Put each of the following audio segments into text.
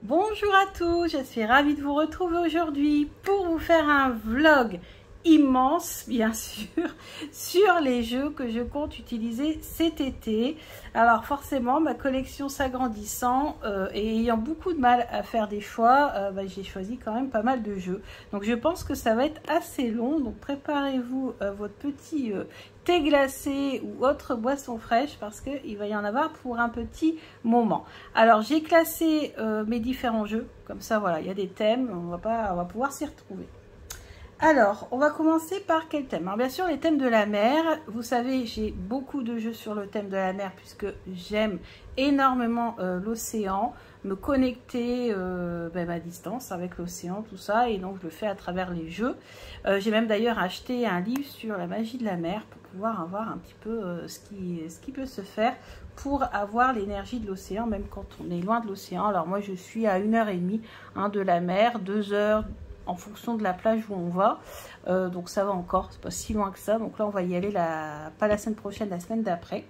Bonjour à tous, je suis ravie de vous retrouver aujourd'hui pour vous faire un vlog immense, bien sûr, sur les jeux que je compte utiliser cet été. Alors forcément, ma collection s'agrandissant et ayant beaucoup de mal à faire des choix, j'ai choisi quand même pas mal de jeux. Donc je pense que ça va être assez long, donc préparez-vous votre petit thé glacé ou autre boisson fraîche parce qu'il va y en avoir pour un petit moment. Alors j'ai classé mes différents jeux, comme ça voilà, il y a des thèmes, on va pouvoir s'y retrouver. Alors, on va commencer par quel thème? Alors bien sûr, les thèmes de la mer. Vous savez, j'ai beaucoup de jeux sur le thème de la mer puisque j'aime énormément l'océan, me connecter à distance avec l'océan, tout ça. Et donc, je le fais à travers les jeux. J'ai même d'ailleurs acheté un livre sur la magie de la mer pour pouvoir avoir un petit peu ce qui peut se faire pour avoir l'énergie de l'océan, même quand on est loin de l'océan. Alors moi, je suis à 1h30 de la mer, 2 heures en fonction de la plage où on va, donc ça va encore, c'est pas si loin que ça. Donc là on va y aller pas la semaine prochaine, la semaine d'après,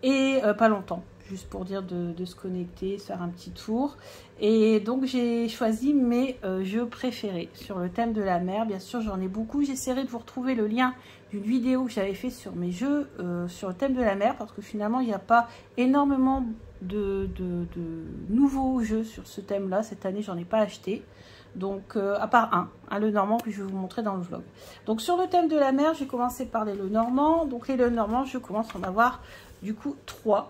et pas longtemps, juste pour dire de se connecter, faire un petit tour. Et donc j'ai choisi mes jeux préférés sur le thème de la mer. Bien sûr j'en ai beaucoup, j'essaierai de vous retrouver le lien d'une vidéo que j'avais fait sur mes jeux sur le thème de la mer, parce que finalement il n'y a pas énormément de nouveaux jeux sur ce thème là cette année, j'en ai pas acheté. Donc à part un Lenormand que je vais vous montrer dans le vlog. Donc sur le thème de la mer, j'ai commencé par les Lenormand. Donc les Lenormand, je commence à en avoir du coup 3.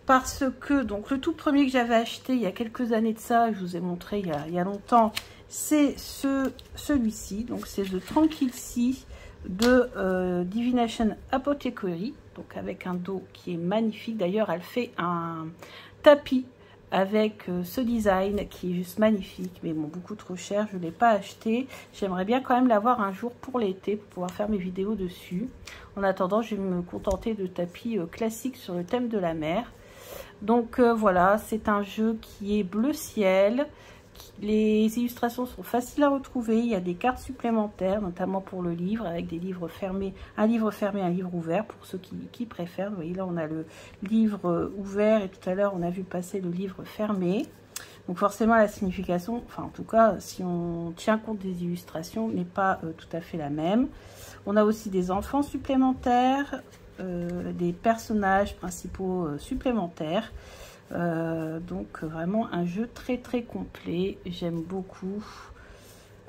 Parce que donc le tout premier que j'avais acheté il y a quelques années de ça, je vous ai montré il y a longtemps, c'est celui-ci. Donc c'est The Tranquil Sea de Divination Apothecary. Donc avec un dos qui est magnifique. D'ailleurs, elle fait un tapis avec ce design qui est juste magnifique, mais bon, beaucoup trop cher, je ne l'ai pas acheté. J'aimerais bien quand même l'avoir un jour pour l'été pour pouvoir faire mes vidéos dessus. En attendant, je vais me contenter de tapis classiques sur le thème de la mer. Donc voilà, c'est un jeu qui est bleu ciel. Les illustrations sont faciles à retrouver. Il y a des cartes supplémentaires, notamment pour le livre, avec des livres fermés, un livre fermé, un livre ouvert, pour ceux qui préfèrent. Vous voyez, là, on a le livre ouvert et tout à l'heure, on a vu passer le livre fermé. Donc forcément, la signification, enfin en tout cas, si on tient compte des illustrations, n'est pas tout à fait la même. On a aussi des enfants supplémentaires, des personnages principaux supplémentaires. Donc vraiment un jeu très très complet, j'aime beaucoup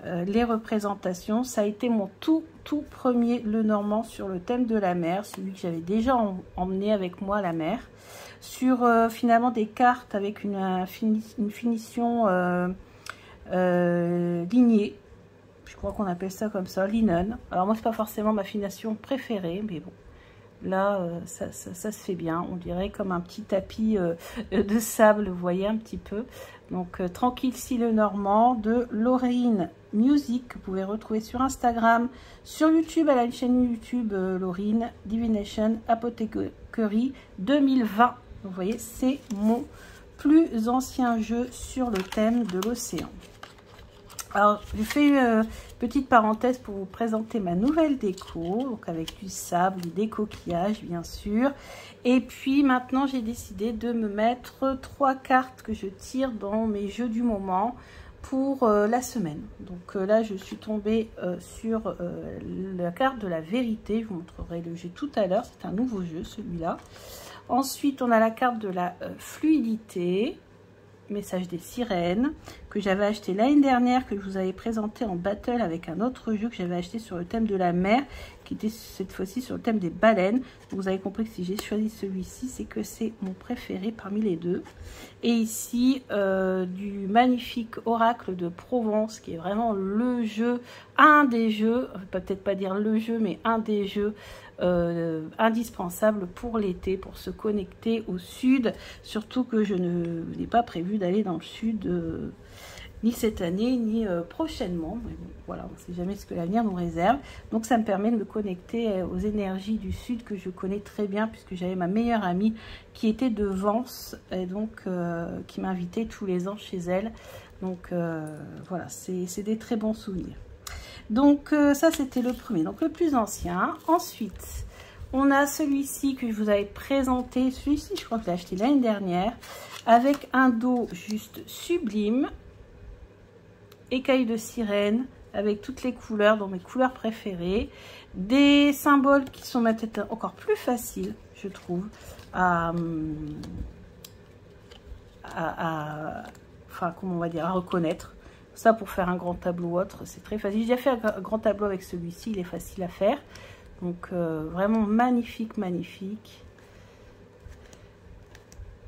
les représentations. Ça a été mon tout premier Lenormand sur le thème de la mer, celui que j'avais déjà emmené avec moi à la mer, sur finalement des cartes avec une finition lignée, je crois qu'on appelle ça comme ça, linen. Alors moi c'est pas forcément ma finition préférée, mais bon, là, ça se fait bien. On dirait comme un petit tapis de sable, vous voyez un petit peu. Donc, Tranquil Sea Lenormand de Laurine Music, que vous pouvez retrouver sur Instagram, sur YouTube. Elle a une chaîne YouTube, Laurine Divination Apothecary 2020. Vous voyez, c'est mon plus ancien jeu sur le thème de l'océan. Alors, je fais une petite parenthèse pour vous présenter ma nouvelle déco, donc avec du sable, des coquillages bien sûr. Et puis maintenant, j'ai décidé de me mettre 3 cartes que je tire dans mes jeux du moment pour la semaine. Donc là, je suis tombée sur la carte de la vérité. Je vous montrerai le jeu tout à l'heure. C'est un nouveau jeu, celui-là. Ensuite, on a la carte de la fluidité. Message des sirènes, que j'avais acheté l'année dernière, que je vous avais présenté en battle avec un autre jeu que j'avais acheté sur le thème de la mer, qui était cette fois-ci sur le thème des baleines. Vous avez compris que si j'ai choisi celui-ci, c'est que c'est mon préféré parmi les deux. Et ici, du magnifique Oracle de Provence, qui est vraiment le jeu, un des jeux, peut-être pas dire le jeu, mais un des jeux indispensable pour l'été, pour se connecter au sud, surtout que je n'ai pas prévu d'aller dans le sud ni cette année ni prochainement, mais bon, voilà, on ne sait jamais ce que l'avenir nous réserve. Donc ça me permet de me connecter aux énergies du sud que je connais très bien, puisque j'avais ma meilleure amie qui était de Vence et donc qui m'invitait tous les ans chez elle. Donc voilà, c'est des très bons souvenirs. Donc ça c'était le premier, donc le plus ancien. Ensuite on a celui-ci que je vous avais présenté, celui-ci je crois que je l'ai acheté l'année dernière, avec un dos juste sublime, écailles de sirène, avec toutes les couleurs, dont mes couleurs préférées, des symboles qui sont maintenant encore plus faciles, je trouve, enfin, comment on va dire, à reconnaître. Ça, pour faire un grand tableau ou autre, c'est très facile. J'ai déjà fait un grand tableau avec celui-ci, il est facile à faire. Donc, vraiment magnifique, magnifique.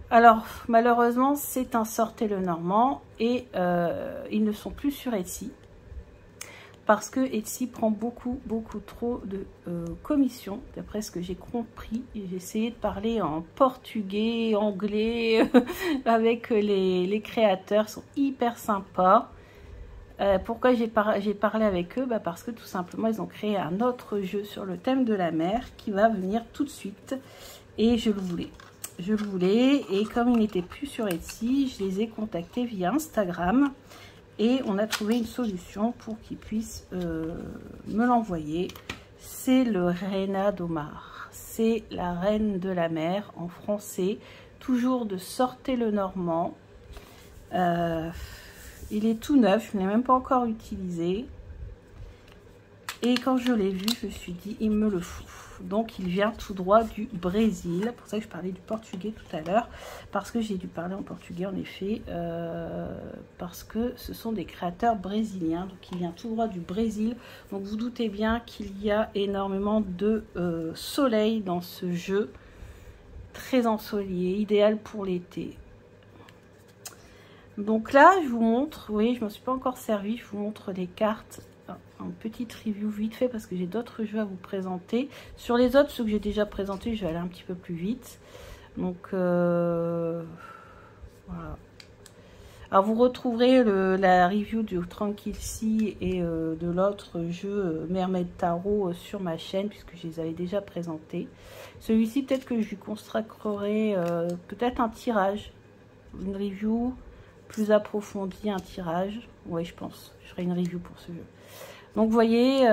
Alors, malheureusement, c'est un Sortez-le-Normand et ils ne sont plus sur Etsy. Parce que Etsy prend beaucoup trop de commissions, d'après ce que j'ai compris. J'ai essayé de parler en portugais, anglais, avec les créateurs, ils sont hyper sympas. Pourquoi j'ai parlé avec eux? Parce que tout simplement, ils ont créé un autre jeu sur le thème de la mer qui va venir tout de suite. Et je le voulais. Je le voulais. Et comme ils n'étaient plus sur Etsy, je les ai contactés via Instagram. Et on a trouvé une solution pour qu'ils puissent me l'envoyer. C'est le Reina d'Omar. C'est la reine de la mer en français. Toujours de Sortez-le-Normand. Il est tout neuf, je ne l'ai même pas encore utilisé. Et quand je l'ai vu, je me suis dit, il me le faut. Donc, il vient tout droit du Brésil. C'est pour ça que je parlais du portugais tout à l'heure. Parce que j'ai dû parler en portugais, en effet. Parce que ce sont des créateurs brésiliens. Donc, il vient tout droit du Brésil. Donc, vous doutez bien qu'il y a énormément de soleil dans ce jeu. Très ensoleillé, idéal pour l'été. Donc là, je vous montre, vous voyez, je ne m'en suis pas encore servi, je vous montre les cartes, un petite review vite fait parce que j'ai d'autres jeux à vous présenter. Sur les autres, ceux que j'ai déjà présentés, je vais aller un petit peu plus vite. Donc, voilà. Alors, vous retrouverez la review du Tranquille Sea et de l'autre jeu Mermaid Tarot sur ma chaîne puisque je les avais déjà présentés. Celui-ci, peut-être que je lui consacrerai peut-être un tirage, une review plus approfondi, un tirage. Oui, je pense. Je ferai une review pour ce jeu. Donc, vous voyez,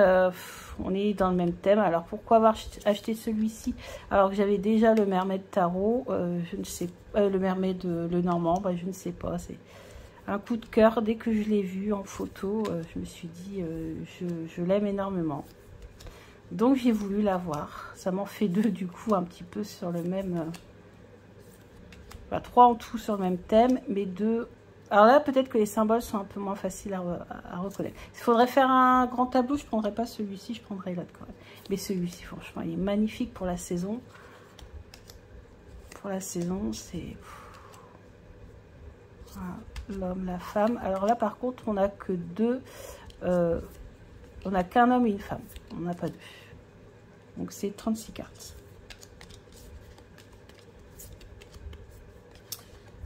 on est dans le même thème. Alors, pourquoi avoir acheté celui-ci alors que j'avais déjà le Mermaid Tarot, je ne sais pas, le Mermaid le Normand, je ne sais pas. C'est un coup de cœur. Dès que je l'ai vu en photo, je me suis dit, je l'aime énormément. Donc, j'ai voulu l'avoir. Ça m'en fait deux, du coup, un petit peu sur le même... trois en tout sur le même thème, mais deux... Alors là, peut-être que les symboles sont un peu moins faciles à reconnaître. S'il faudrait faire un grand tableau, je ne prendrais pas celui-ci, je prendrais l'autre quand même. Mais celui-ci, franchement, il est magnifique pour la saison. Pour la saison, c'est... Voilà, l'homme, la femme. Alors là, par contre, on n'a que deux... on n'a qu'un homme et une femme. On n'a pas deux. Donc, c'est 36 cartes.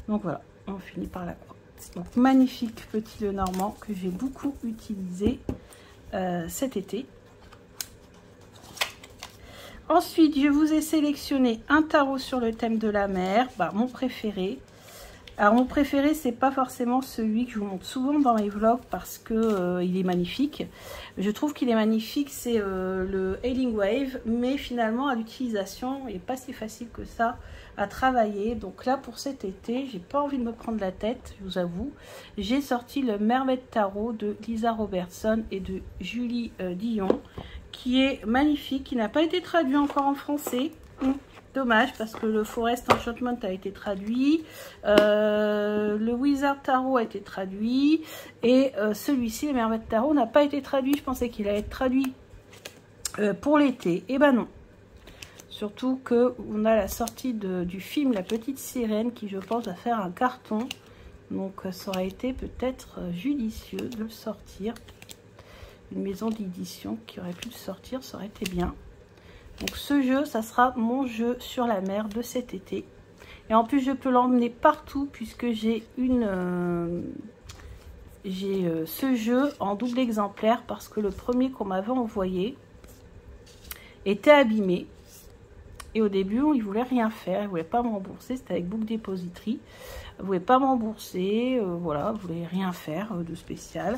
Donc, voilà. On finit par la croix. Donc, magnifique petit Lenormand que j'ai beaucoup utilisé cet été. Ensuite, je vous ai sélectionné un tarot sur le thème de la mer, mon préféré. Alors, mon préféré, c'est pas forcément celui que je vous montre souvent dans les vlogs parce que il est magnifique. Je trouve qu'il est magnifique, c'est le Healing Wave, mais finalement, à l'utilisation, il n'est pas si facile que ça à travailler. Donc là, pour cet été, j'ai pas envie de me prendre la tête, je vous avoue. J'ai sorti le Mermaid Tarot de Lisa Robertson et de Julie Dion, qui est magnifique, qui n'a pas été traduit encore en français. Dommage parce que le Forest Enchantment a été traduit, le Wizard Tarot a été traduit et celui-ci, le Mermaid Tarot, n'a pas été traduit. Je pensais qu'il allait être traduit pour l'été. Et ben non. Surtout qu'on a la sortie du film La Petite Sirène qui, je pense, va faire un carton. Donc ça aurait été peut-être judicieux de le sortir. Une maison d'édition qui aurait pu le sortir, ça aurait été bien. Donc ce jeu, ça sera mon jeu sur la mer de cet été. Et en plus, je peux l'emmener partout puisque j'ai ce jeu en double exemplaire parce que le premier qu'on m'avait envoyé était abîmé. Et au début, il ne voulait rien faire, il ne voulait pas me rembourser, c'était avec Book Depository. Vous voulez pas m'embourser, voilà, vous voulez rien faire de spécial.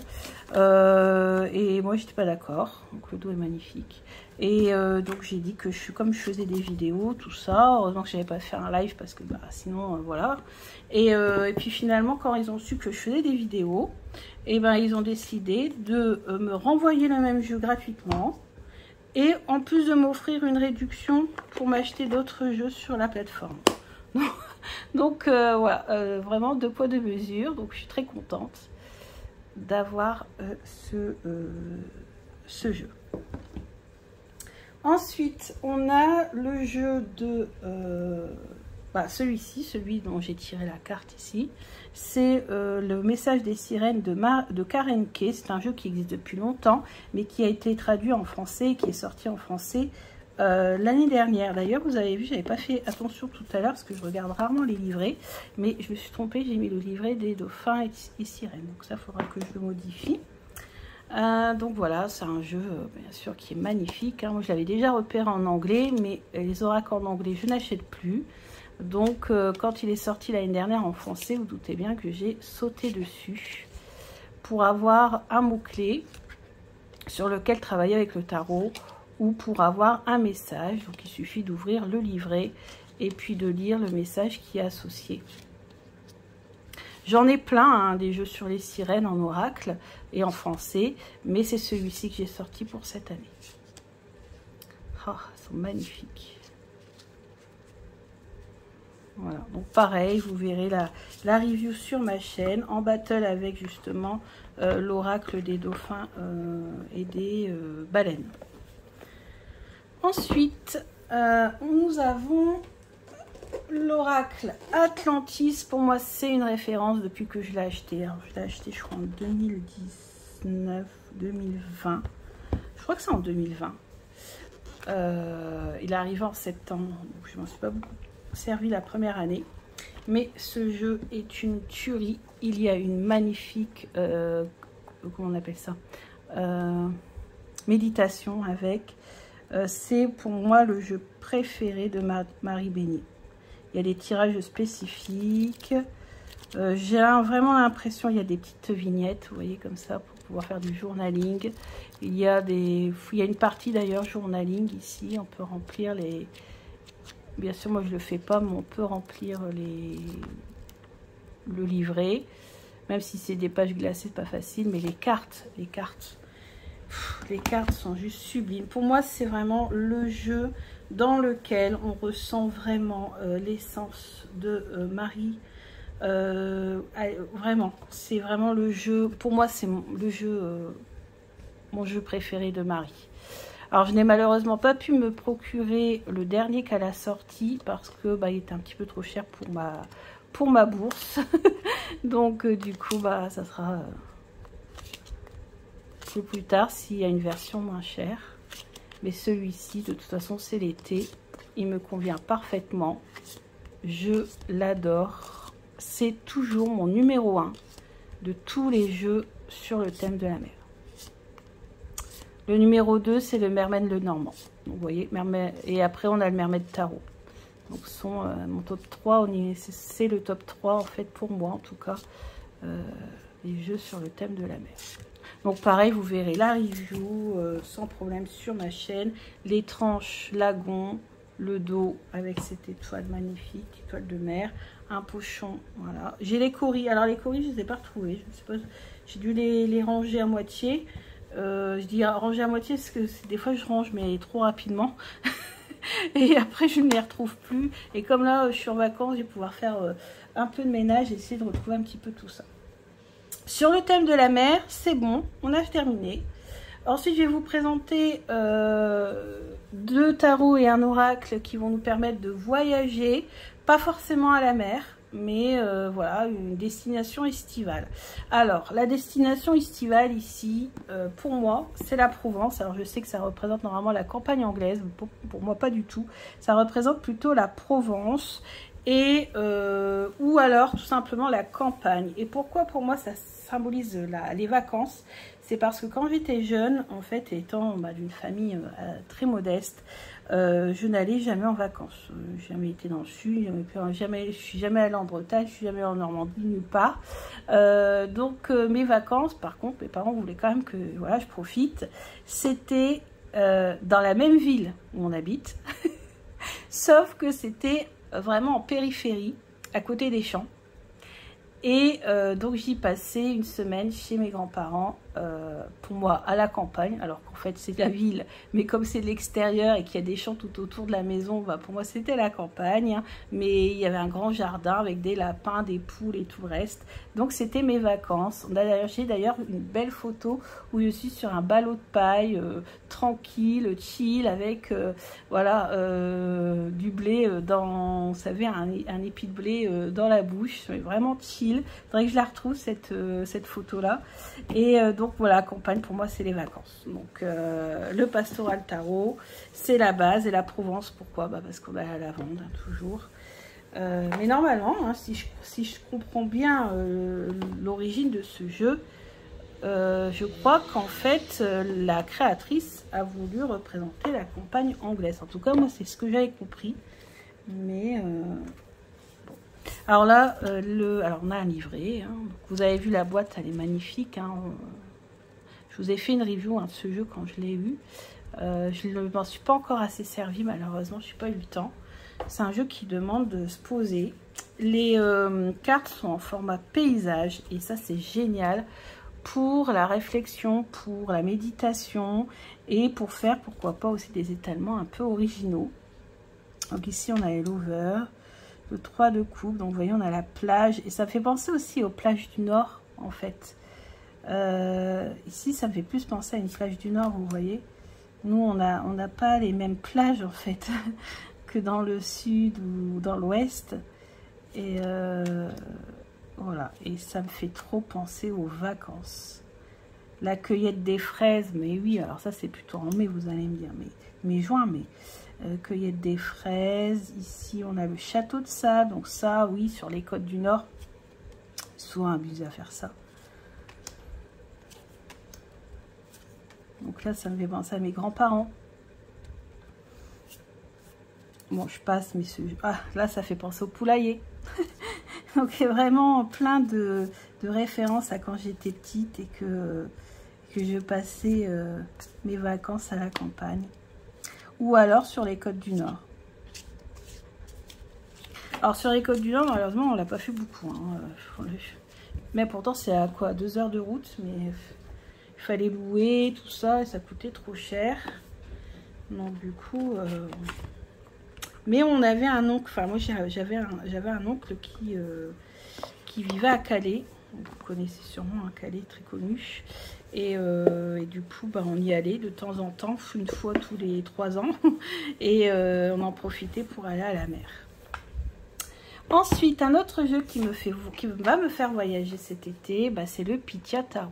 Et moi, j'étais pas d'accord. Donc, le dos est magnifique. Et donc, j'ai dit que comme je faisais des vidéos, tout ça, heureusement que j'avais pas fait un live parce que bah, sinon, voilà. Et puis finalement, quand ils ont su que je faisais des vidéos, et ben ils ont décidé de me renvoyer le même jeu gratuitement. Et en plus de m'offrir une réduction pour m'acheter d'autres jeux sur la plateforme. Donc voilà, vraiment 2 poids 2 mesures. Donc je suis très contente d'avoir ce jeu. Ensuite, on a le jeu de celui-ci, celui dont j'ai tiré la carte ici. C'est le message des sirènes de Karen Kay. C'est un jeu qui existe depuis longtemps, mais qui a été traduit en français et qui est sorti en français l'année dernière. D'ailleurs, vous avez vu, j'avais pas fait attention tout à l'heure parce que je regarde rarement les livrets, mais je me suis trompée, j'ai mis le livret des dauphins et sirènes. Donc ça, il faudra que je le modifie. Donc voilà, c'est un jeu bien sûr qui est magnifique. Hein. Moi, je l'avais déjà repéré en anglais, mais les oracles en anglais, je n'achète plus. Donc, quand il est sorti l'année dernière en français, vous doutez bien que j'ai sauté dessus pour avoir un mot-clé sur lequel travailler avec le tarot ou pour avoir un message. Donc, il suffit d'ouvrir le livret et puis de lire le message qui est associé. J'en ai plein, hein, des jeux sur les sirènes en oracle et en français, mais c'est celui-ci que j'ai sorti pour cette année. Oh, ils sont magnifiques. Voilà, donc pareil, vous verrez la review sur ma chaîne, en battle avec justement l'oracle des dauphins et des baleines. Ensuite, nous avons l'oracle Atlantis. Pour moi, c'est une référence depuis que je l'ai acheté. Alors, je l'ai acheté, je crois, en 2019, 2020. Je crois que c'est en 2020. Il est arrivé en septembre, donc je m'en suis pas beaucoup servi la première année, mais ce jeu est une tuerie. Il y a une magnifique comment on appelle ça, méditation avec. C'est pour moi le jeu préféré de Marie Bénier. Il y a des tirages spécifiques. J'ai vraiment l'impression, il y a des petites vignettes, vous voyez, comme ça, pour pouvoir faire du journaling. Il y a une partie d'ailleurs journaling ici, on peut remplir les... Bien sûr, moi je le fais pas, mais on peut remplir le livret. Même si c'est des pages glacées, c'est pas facile. Mais les cartes sont juste sublimes. Pour moi, c'est vraiment le jeu dans lequel on ressent vraiment l'essence de Marie. Vraiment, c'est vraiment le jeu. Pour moi, c'est le jeu, mon jeu préféré de Marie. Alors, je n'ai malheureusement pas pu me procurer le dernier qu'elle a sorti parce que il était un petit peu trop cher pour ma bourse. Donc, du coup, ça sera plus tard s'il y a une version moins chère. Mais celui-ci, de toute façon, c'est l'été. Il me convient parfaitement. Je l'adore. C'est toujours mon numéro 1 de tous les jeux sur le thème de la mer. Le numéro 2, c'est le Mermaid le Normand. Donc, vous voyez, et après, on a le Mermaid Tarot. Donc, mon top 3, c'est le top 3, en fait, pour moi, en tout cas, les jeux sur le thème de la mer. Donc, pareil, vous verrez la review sans problème sur ma chaîne. Les tranches, lagon, le dos avec cette étoile magnifique, étoile de mer, un pochon, voilà. J'ai les coris. Alors, les coris, je ne les ai pas retrouvés. Je sais pas, j'ai dû les ranger à moitié. Je dis ranger à moitié parce que des fois je range mais trop rapidement et après je ne les retrouve plus, et comme là je suis en vacances, je vais pouvoir faire un peu de ménage et essayer de retrouver un petit peu tout ça. Sur le thème de la mer, c'est bon, on a terminé. Ensuite je vais vous présenter 2 tarots et un oracle qui vont nous permettre de voyager, pas forcément à la mer, mais voilà, une destination estivale. Alors, la destination estivale ici, pour moi, c'est la Provence. Alors, je sais que ça représente normalement la campagne anglaise. Pour moi, pas du tout. Ça représente plutôt la Provence et ou alors tout simplement la campagne. Et pourquoi pour moi ça symbolise les vacances? C'est parce que quand j'étais jeune, en fait, étant d'une famille très modeste, je n'allais jamais en vacances. Jamais été dans le sud, je suis jamais allée en Bretagne, je suis jamais en Normandie, nulle part. Donc mes vacances, par contre, mes parents voulaient quand même que voilà, je profite. C'était dans la même ville où on habite, sauf que c'était vraiment en périphérie, à côté des champs. Et donc j'y passais une semaine chez mes grands-parents, pour moi à la campagne, alors qu'en fait c'est la ville, mais comme c'est de l'extérieur et qu'il y a des champs tout autour de la maison, bah pour moi c'était la campagne, hein, mais il y avait un grand jardin avec des lapins, des poules et tout le reste, donc c'était mes vacances. J'ai d'ailleurs une belle photo où je suis sur un ballot de paille, tranquille, chill, avec voilà, du blé dans, vous savez, un épi de blé dans la bouche, c'est vraiment chill. Il faudrait que je la retrouve cette photo là. Et donc voilà, campagne pour moi c'est les vacances. Donc le pastoral tarot c'est la base, et la Provence pourquoi, bah parce qu'on va à la lavande, hein, toujours. Mais normalement, hein, si je comprends bien l'origine de ce jeu, je crois qu'en fait la créatrice a voulu représenter la campagne anglaise. En tout cas moi c'est ce que j'avais compris. Mais alors là, alors on a un livret, hein. Donc vous avez vu la boîte, elle est magnifique, hein. Je vous ai fait une review, hein, de ce jeu quand je l'ai eu. Je ne m'en suis pas encore assez servi, malheureusement, je n'ai pas eu le temps. C'est un jeu qui demande de se poser. Les cartes sont en format paysage, et ça c'est génial pour la réflexion, pour la méditation, et pour faire, pourquoi pas, aussi des étalements un peu originaux. Donc ici on a les lovers, le 3 de coupe, donc vous voyez on a la plage, et ça me fait penser aussi aux plages du Nord en fait. Ici ça me fait plus penser à une plage du Nord, vous voyez. Nous on n'a pas les mêmes plages en fait que dans le sud ou dans l'ouest. Et voilà, et ça me fait trop penser aux vacances. La cueillette des fraises, mais oui, alors ça c'est plutôt en mai, vous allez me dire, mais juin, mais... cueillette des fraises, ici on a le château de Sable, donc ça oui sur les côtes du Nord, souvent abusé à faire ça. Donc là ça me fait penser à mes grands-parents. Bon je passe, mais là ça fait penser au poulailler. Donc il y a vraiment plein de références à quand j'étais petite et que je passais mes vacances à la campagne. Ou alors sur les côtes du Nord. Alors sur les côtes du Nord, malheureusement, on l'a pas fait beaucoup. Hein. Mais pourtant, c'est à quoi, 2 heures de route. Mais il fallait louer, tout ça, et ça coûtait trop cher. Donc du coup... Mais on avait un oncle, enfin moi j'avais un oncle qui vivait à Calais. Vous connaissez sûrement un Calais très connu. Et du coup, bah, on y allait de temps en temps, une fois tous les 3 ans. Et on en profitait pour aller à la mer. Ensuite, un autre jeu qui va me faire voyager cet été, bah, c'est le Pythia Tarot.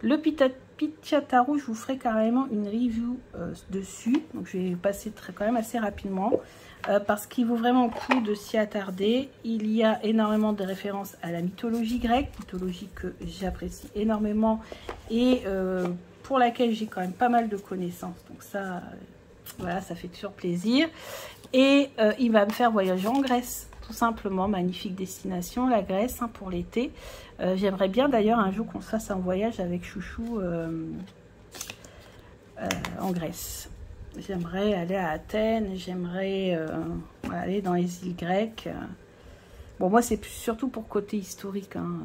Le Pythia Tarot, je vous ferai carrément une review dessus. Donc, je vais passer quand même assez rapidement. Parce qu'il vaut vraiment le coup de s'y attarder. Il y a énormément de références à la mythologie grecque, mythologie que j'apprécie énormément et pour laquelle j'ai quand même pas mal de connaissances. Donc ça, voilà, ça fait toujours plaisir. Et il va me faire voyager en Grèce, tout simplement. Magnifique destination, la Grèce, hein, pour l'été. J'aimerais bien d'ailleurs un jour qu'on se fasse un voyage avec Chouchou en Grèce. J'aimerais aller à Athènes, j'aimerais aller dans les îles grecques. Bon, moi, c'est surtout pour côté historique. Hein.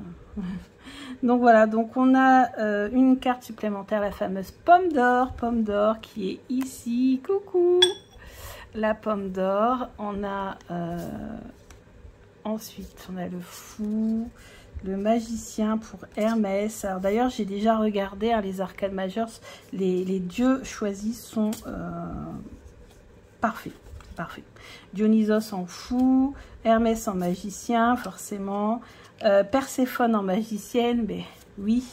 Donc voilà, donc on a une carte supplémentaire, la fameuse pomme d'or qui est ici. Coucou! La pomme d'or. On a ensuite, on a le fou, le magicien pour Hermès. Alors d'ailleurs, j'ai déjà regardé hein, les arcades majeures. Les dieux choisis sont parfaits. Parfait. Dionysos en fou, Hermès en magicien, forcément. Perséphone en magicienne, mais oui.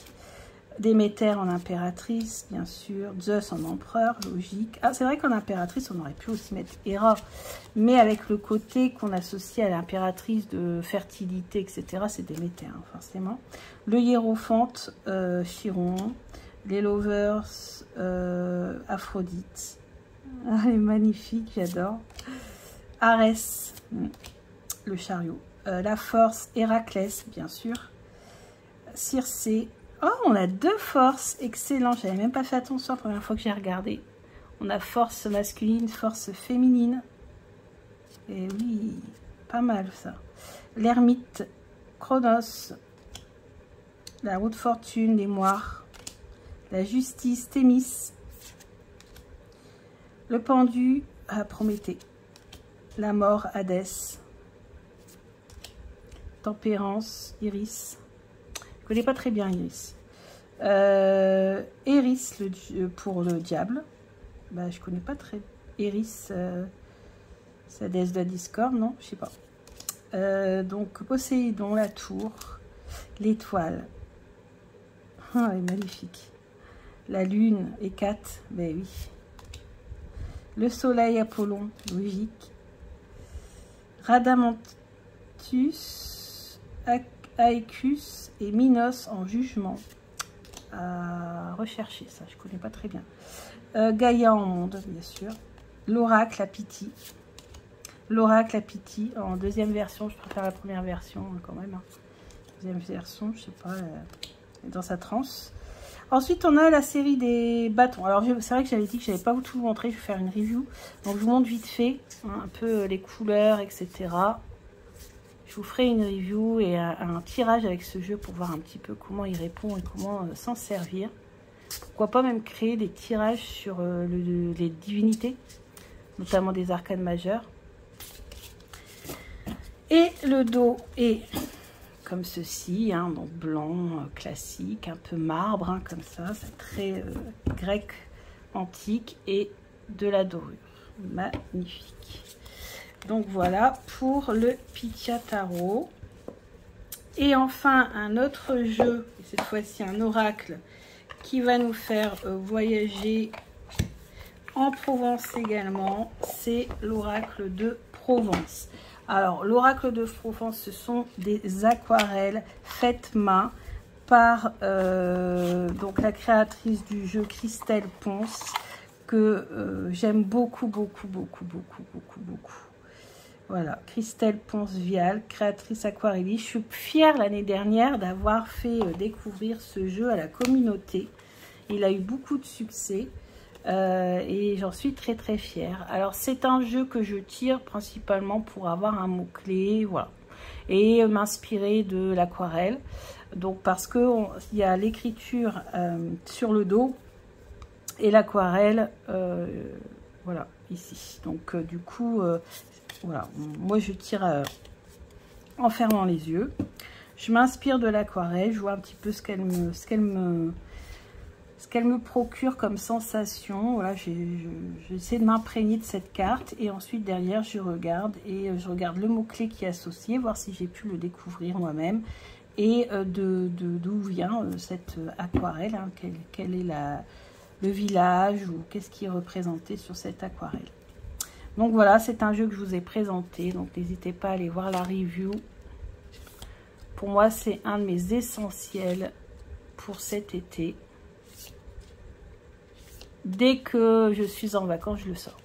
Déméter en impératrice, bien sûr. Zeus en empereur, logique. Ah, c'est vrai qu'en impératrice, on aurait pu aussi mettre Héra. Mais avec le côté qu'on associe à l'impératrice de fertilité, etc., c'est Déméter, hein, forcément. Le hiérophante, Chiron. Les lovers, Aphrodite. Ah, elle est magnifique, j'adore. Arès, le chariot. La force, Héraclès, bien sûr. Circé. Oh, on a 2 forces. Excellent, j'avais même pas fait attention la première fois que j'ai regardé. On a force masculine, force féminine. Et oui, pas mal ça. L'ermite, Chronos. La haute fortune, les moires. La justice, Thémis. Le pendu, Prométhée. La mort, Hadès. Tempérance, Iris. Je ne connais pas très bien Iris. Eris pour le diable. Bah, je connais pas très. Eris, c'est la déesse de la discorde, non? Je sais pas. Donc Poséidon, la tour, l'étoile. Ah, elle est magnifique. La lune, Hécate, ben oui. Le soleil, Apollon, logique. Radamanthus, Aecus et Minos en jugement. À rechercher, ça, je connais pas très bien. Gaïa en monde, bien sûr. L'oracle, la Pythie. L'oracle, la Pythie, en deuxième version. Je préfère la première version, hein, quand même. Hein. Deuxième version, je sais pas, dans sa transe. Ensuite, on a la série des bâtons. Alors, c'est vrai que j'avais dit que je n'allais pas tout vous montrer. Je vais faire une review. Donc, je vous montre vite fait hein, un peu les couleurs, etc. Je vous ferai une review et un tirage avec ce jeu pour voir un petit peu comment il répond et comment s'en servir. Pourquoi pas même créer des tirages sur les divinités, notamment des arcanes majeures. Et le dos est comme ceci, hein, donc blanc, classique, un peu marbre, hein, comme ça, c'est très grec antique et de la dorure. Magnifique. Donc voilà pour le Pythia Tarot. Et enfin, un autre jeu, cette fois-ci un oracle, qui va nous faire voyager en Provence également, c'est l'oracle de Provence. Alors, l'oracle de Provence, ce sont des aquarelles faites main par donc la créatrice du jeu Christelle Ponce, que j'aime beaucoup. Voilà, Christelle Ponce Vial, créatrice aquarelliste. Je suis fière l'année dernière d'avoir fait découvrir ce jeu à la communauté. Il a eu beaucoup de succès. Et j'en suis très fière. Alors c'est un jeu que je tire principalement pour avoir un mot-clé, voilà, et m'inspirer de l'aquarelle. Donc parce que il y a l'écriture sur le dos et l'aquarelle, voilà, ici. Donc du coup, voilà, moi je tire en fermant les yeux. Je m'inspire de l'aquarelle, je vois un petit peu ce qu'elle me procure comme sensation. Voilà, j'essaie de m'imprégner de cette carte et ensuite derrière je regarde le mot-clé qui est associé, voir si j'ai pu le découvrir moi-même et d'où vient cette aquarelle, hein, quel est le village ou qu'est-ce qui est représenté sur cette aquarelle. Donc voilà, c'est un jeu que je vous ai présenté, donc n'hésitez pas à aller voir la review. Pour moi, c'est un de mes essentiels pour cet été. Dès que je suis en vacances, je le sors.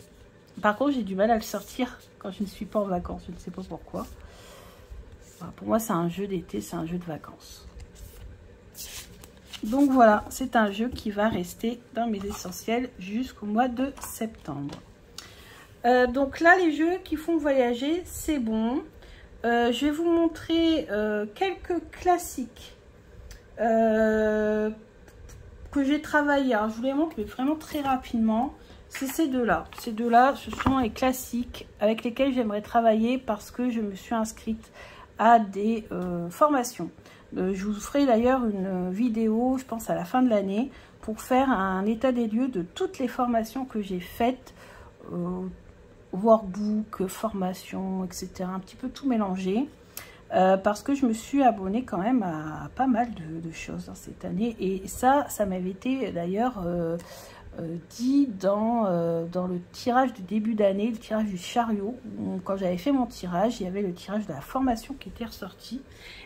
Par contre, j'ai du mal à le sortir quand je ne suis pas en vacances. Je ne sais pas pourquoi. Voilà, pour moi, c'est un jeu d'été, c'est un jeu de vacances. Donc voilà, c'est un jeu qui va rester dans mes essentiels jusqu'au mois de septembre. Donc là, les jeux qui font voyager, c'est bon. Je vais vous montrer quelques classiques que j'ai travaillé. Alors, je vous les montre mais vraiment très rapidement. C'est ces deux-là. Ces deux-là, ce sont les classiques avec lesquels j'aimerais travailler parce que je me suis inscrite à des formations. Je vous ferai d'ailleurs une vidéo, je pense à la fin de l'année, pour faire un état des lieux de toutes les formations que j'ai faites, workbook, formation, etc. Un petit peu tout mélangé. Parce que je me suis abonnée quand même à pas mal de choses dans cette année. Et ça m'avait été d'ailleurs dit dans le tirage du début d'année, le tirage du chariot. Quand j'avais fait mon tirage, il y avait le tirage de la formation qui était ressorti.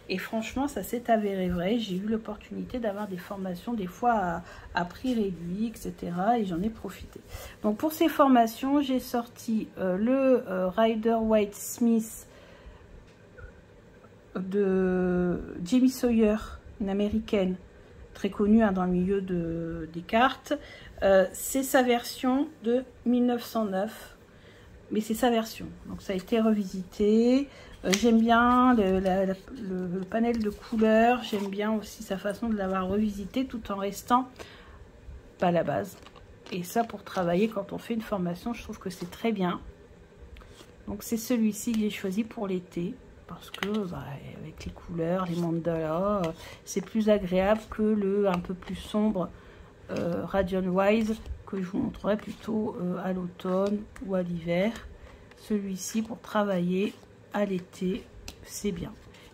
Et franchement, ça s'est avéré vrai. J'ai eu l'opportunité d'avoir des formations, des fois à prix réduit, etc. Et j'en ai profité. Donc pour ces formations, j'ai sorti le Rider Waite Smith de Jamie Sawyer, une américaine très connue hein, dans le milieu des cartes. C'est sa version de 1909, mais c'est sa version, donc ça a été revisité. J'aime bien le panel de couleurs, j'aime bien aussi sa façon de l'avoir revisité tout en restant pas à la base. Et ça, pour travailler quand on fait une formation, je trouve que c'est très bien. Donc c'est celui-ci que j'ai choisi pour l'été, parce que avec les couleurs, les mandalas, c'est plus agréable que le un peu plus sombre Radiant Wise que je vous montrerai plutôt à l'automne ou à l'hiver. Celui-ci pour travailler à l'été, c'est bien.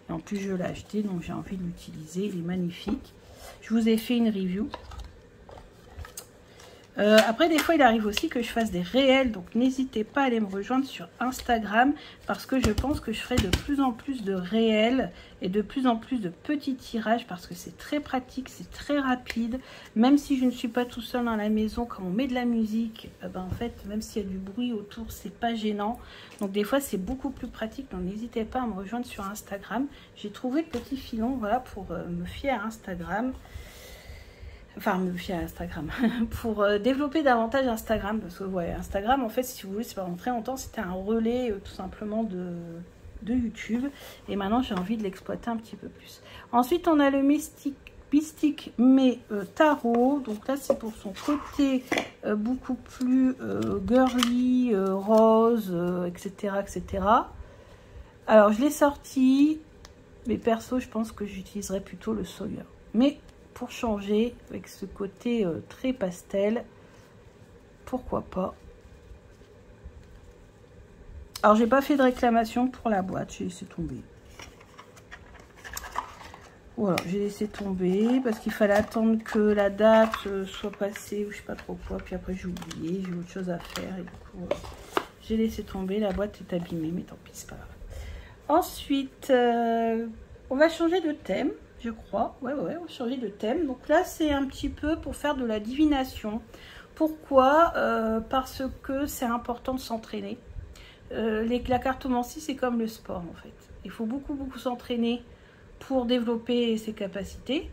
Et en plus je l'ai acheté, donc j'ai envie de l'utiliser, il est magnifique. Je vous ai fait une review. Après, des fois, il arrive aussi que je fasse des réels, donc n'hésitez pas à aller me rejoindre sur Instagram, parce que je pense que je ferai de plus en plus de réels et de plus en plus de petits tirages, parce que c'est très pratique, c'est très rapide. Même si je ne suis pas tout seul dans la maison, quand on met de la musique, en fait, même s'il y a du bruit autour, c'est pas gênant. Donc des fois, c'est beaucoup plus pratique, donc n'hésitez pas à me rejoindre sur Instagram. J'ai trouvé le petit filon, voilà, pour me fier à Instagram. Enfin, me fier à Instagram, pour développer davantage Instagram, parce que ouais, Instagram, en fait, si vous voulez, c'est pendant très longtemps, c'était un relais tout simplement de YouTube, et maintenant j'ai envie de l'exploiter un petit peu plus. Ensuite, on a le Mystique mais Tarot, donc là c'est pour son côté beaucoup plus girly, rose, etc., etc. Alors, je l'ai sorti, mais perso, je pense que j'utiliserais plutôt le Sawyer. Mais pour changer avec ce côté très pastel, pourquoi pas. Alors j'ai pas fait de réclamation pour la boîte, j'ai laissé tomber. Voilà, j'ai laissé tomber parce qu'il fallait attendre que la date soit passée ou je sais pas trop quoi, puis après j'ai oublié, j'ai autre chose à faire et du coup j'ai laissé tomber. La boîte est abîmée, mais tant pis, c'est pas grave. Ensuite on va changer de thème, je crois. Ouais, on va changer de thème. Donc là, c'est un petit peu pour faire de la divination. Pourquoi parce que c'est important de s'entraîner. La cartomancie, c'est comme le sport, en fait. Il faut beaucoup s'entraîner pour développer ses capacités.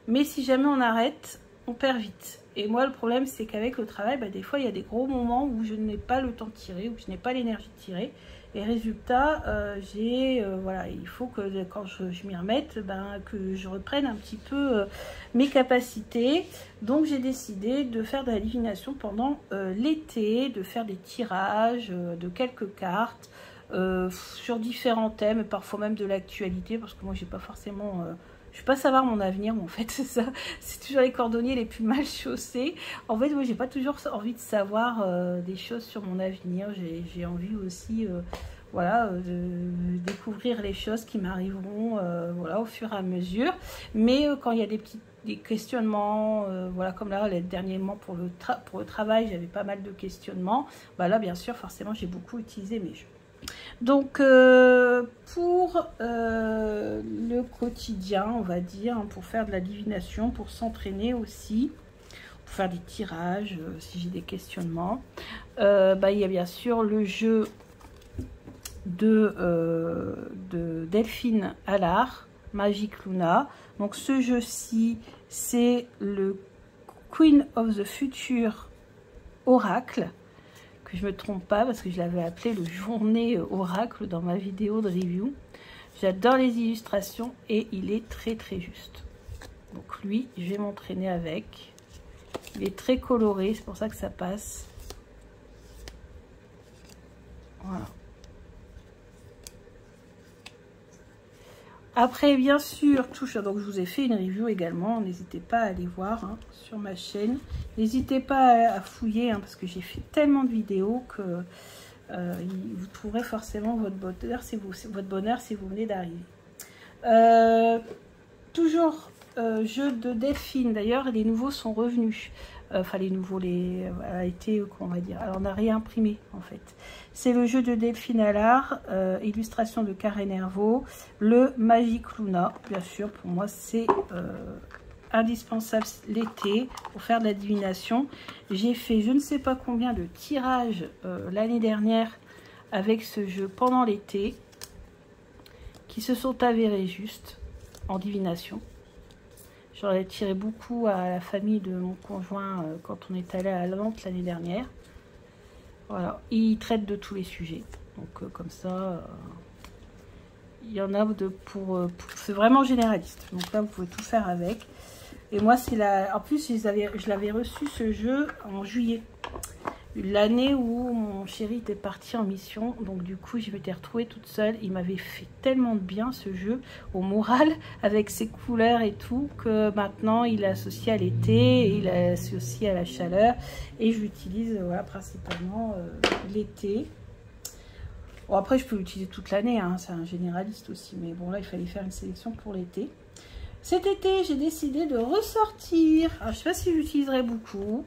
Mais si jamais on arrête, on perd vite. Et moi, le problème, c'est qu'avec le travail, des fois, il y a des gros moments où je n'ai pas le temps de tirer, où je n'ai pas l'énergie de tirer. Et résultat, voilà, il faut que quand je m'y remette, que je reprenne un petit peu mes capacités. Donc j'ai décidé de faire de la divination pendant l'été, de faire des tirages de quelques cartes sur différents thèmes, parfois même de l'actualité, parce que moi j'ai pas forcément... je ne vais pas savoir mon avenir, mais en fait, c'est ça. C'est toujours les cordonniers les plus mal chaussés. En fait, moi, j'ai pas toujours envie de savoir des choses sur mon avenir. J'ai envie aussi, voilà, de découvrir les choses qui m'arriveront, voilà, au fur et à mesure. Mais quand il y a des questionnements, voilà, comme là, dernièrement pour le travail, j'avais pas mal de questionnements. Là, bien sûr, forcément, j'ai beaucoup utilisé mes jeux. Donc pour le quotidien, on va dire, pour faire de la divination, pour s'entraîner aussi, pour faire des tirages, si j'ai des questionnements, il y a bien sûr le jeu de Delphine Allard, Magic Luna. Donc ce jeu-ci, c'est le Queen of the Future Oracle. Je me trompe pas parce que je l'avais appelé le journée oracle dans ma vidéo de review. J'adore les illustrations et il est très juste. Donc lui, je vais m'entraîner avec. Il est très coloré, c'est pour ça que ça passe. Voilà. Après, bien sûr, donc je vous ai fait une review également. N'hésitez pas à aller voir sur ma chaîne. N'hésitez pas à fouiller parce que j'ai fait tellement de vidéos que vous trouverez forcément votre bonheur si vous venez d'arriver. Toujours jeu de Delphine. D'ailleurs, les nouveaux sont revenus. enfin les nouveaux, a été, on va dire, alors on a réimprimé en fait. C'est le jeu de Delphine Allard, illustration de Karen Hervaux, le Magic Luna, bien sûr, pour moi c'est indispensable l'été pour faire de la divination. J'ai fait je ne sais pas combien de tirages l'année dernière avec ce jeu pendant l'été, qui se sont avérés justes en divination. J'en ai tiré beaucoup à la famille de mon conjoint quand on est allé à Nantes l'année dernière. Voilà, il traite de tous les sujets. Donc comme ça, il y en a c'est vraiment généraliste. Donc là, vous pouvez tout faire avec. Et moi, c'est en plus, je l'avais reçu ce jeu en juillet. L'année où mon chéri était parti en mission, donc du coup je m'étais retrouvée toute seule. Il m'avait fait tellement de bien ce jeu au moral avec ses couleurs et tout, que maintenant il est associé à l'été, il est associé à la chaleur et je l'utilise voilà, principalement l'été. Bon, après je peux l'utiliser toute l'année, hein, c'est un généraliste aussi, mais bon là il fallait faire une sélection pour l'été. Cet été, j'ai décidé de ressortir, alors, je ne sais pas si j'utiliserai beaucoup,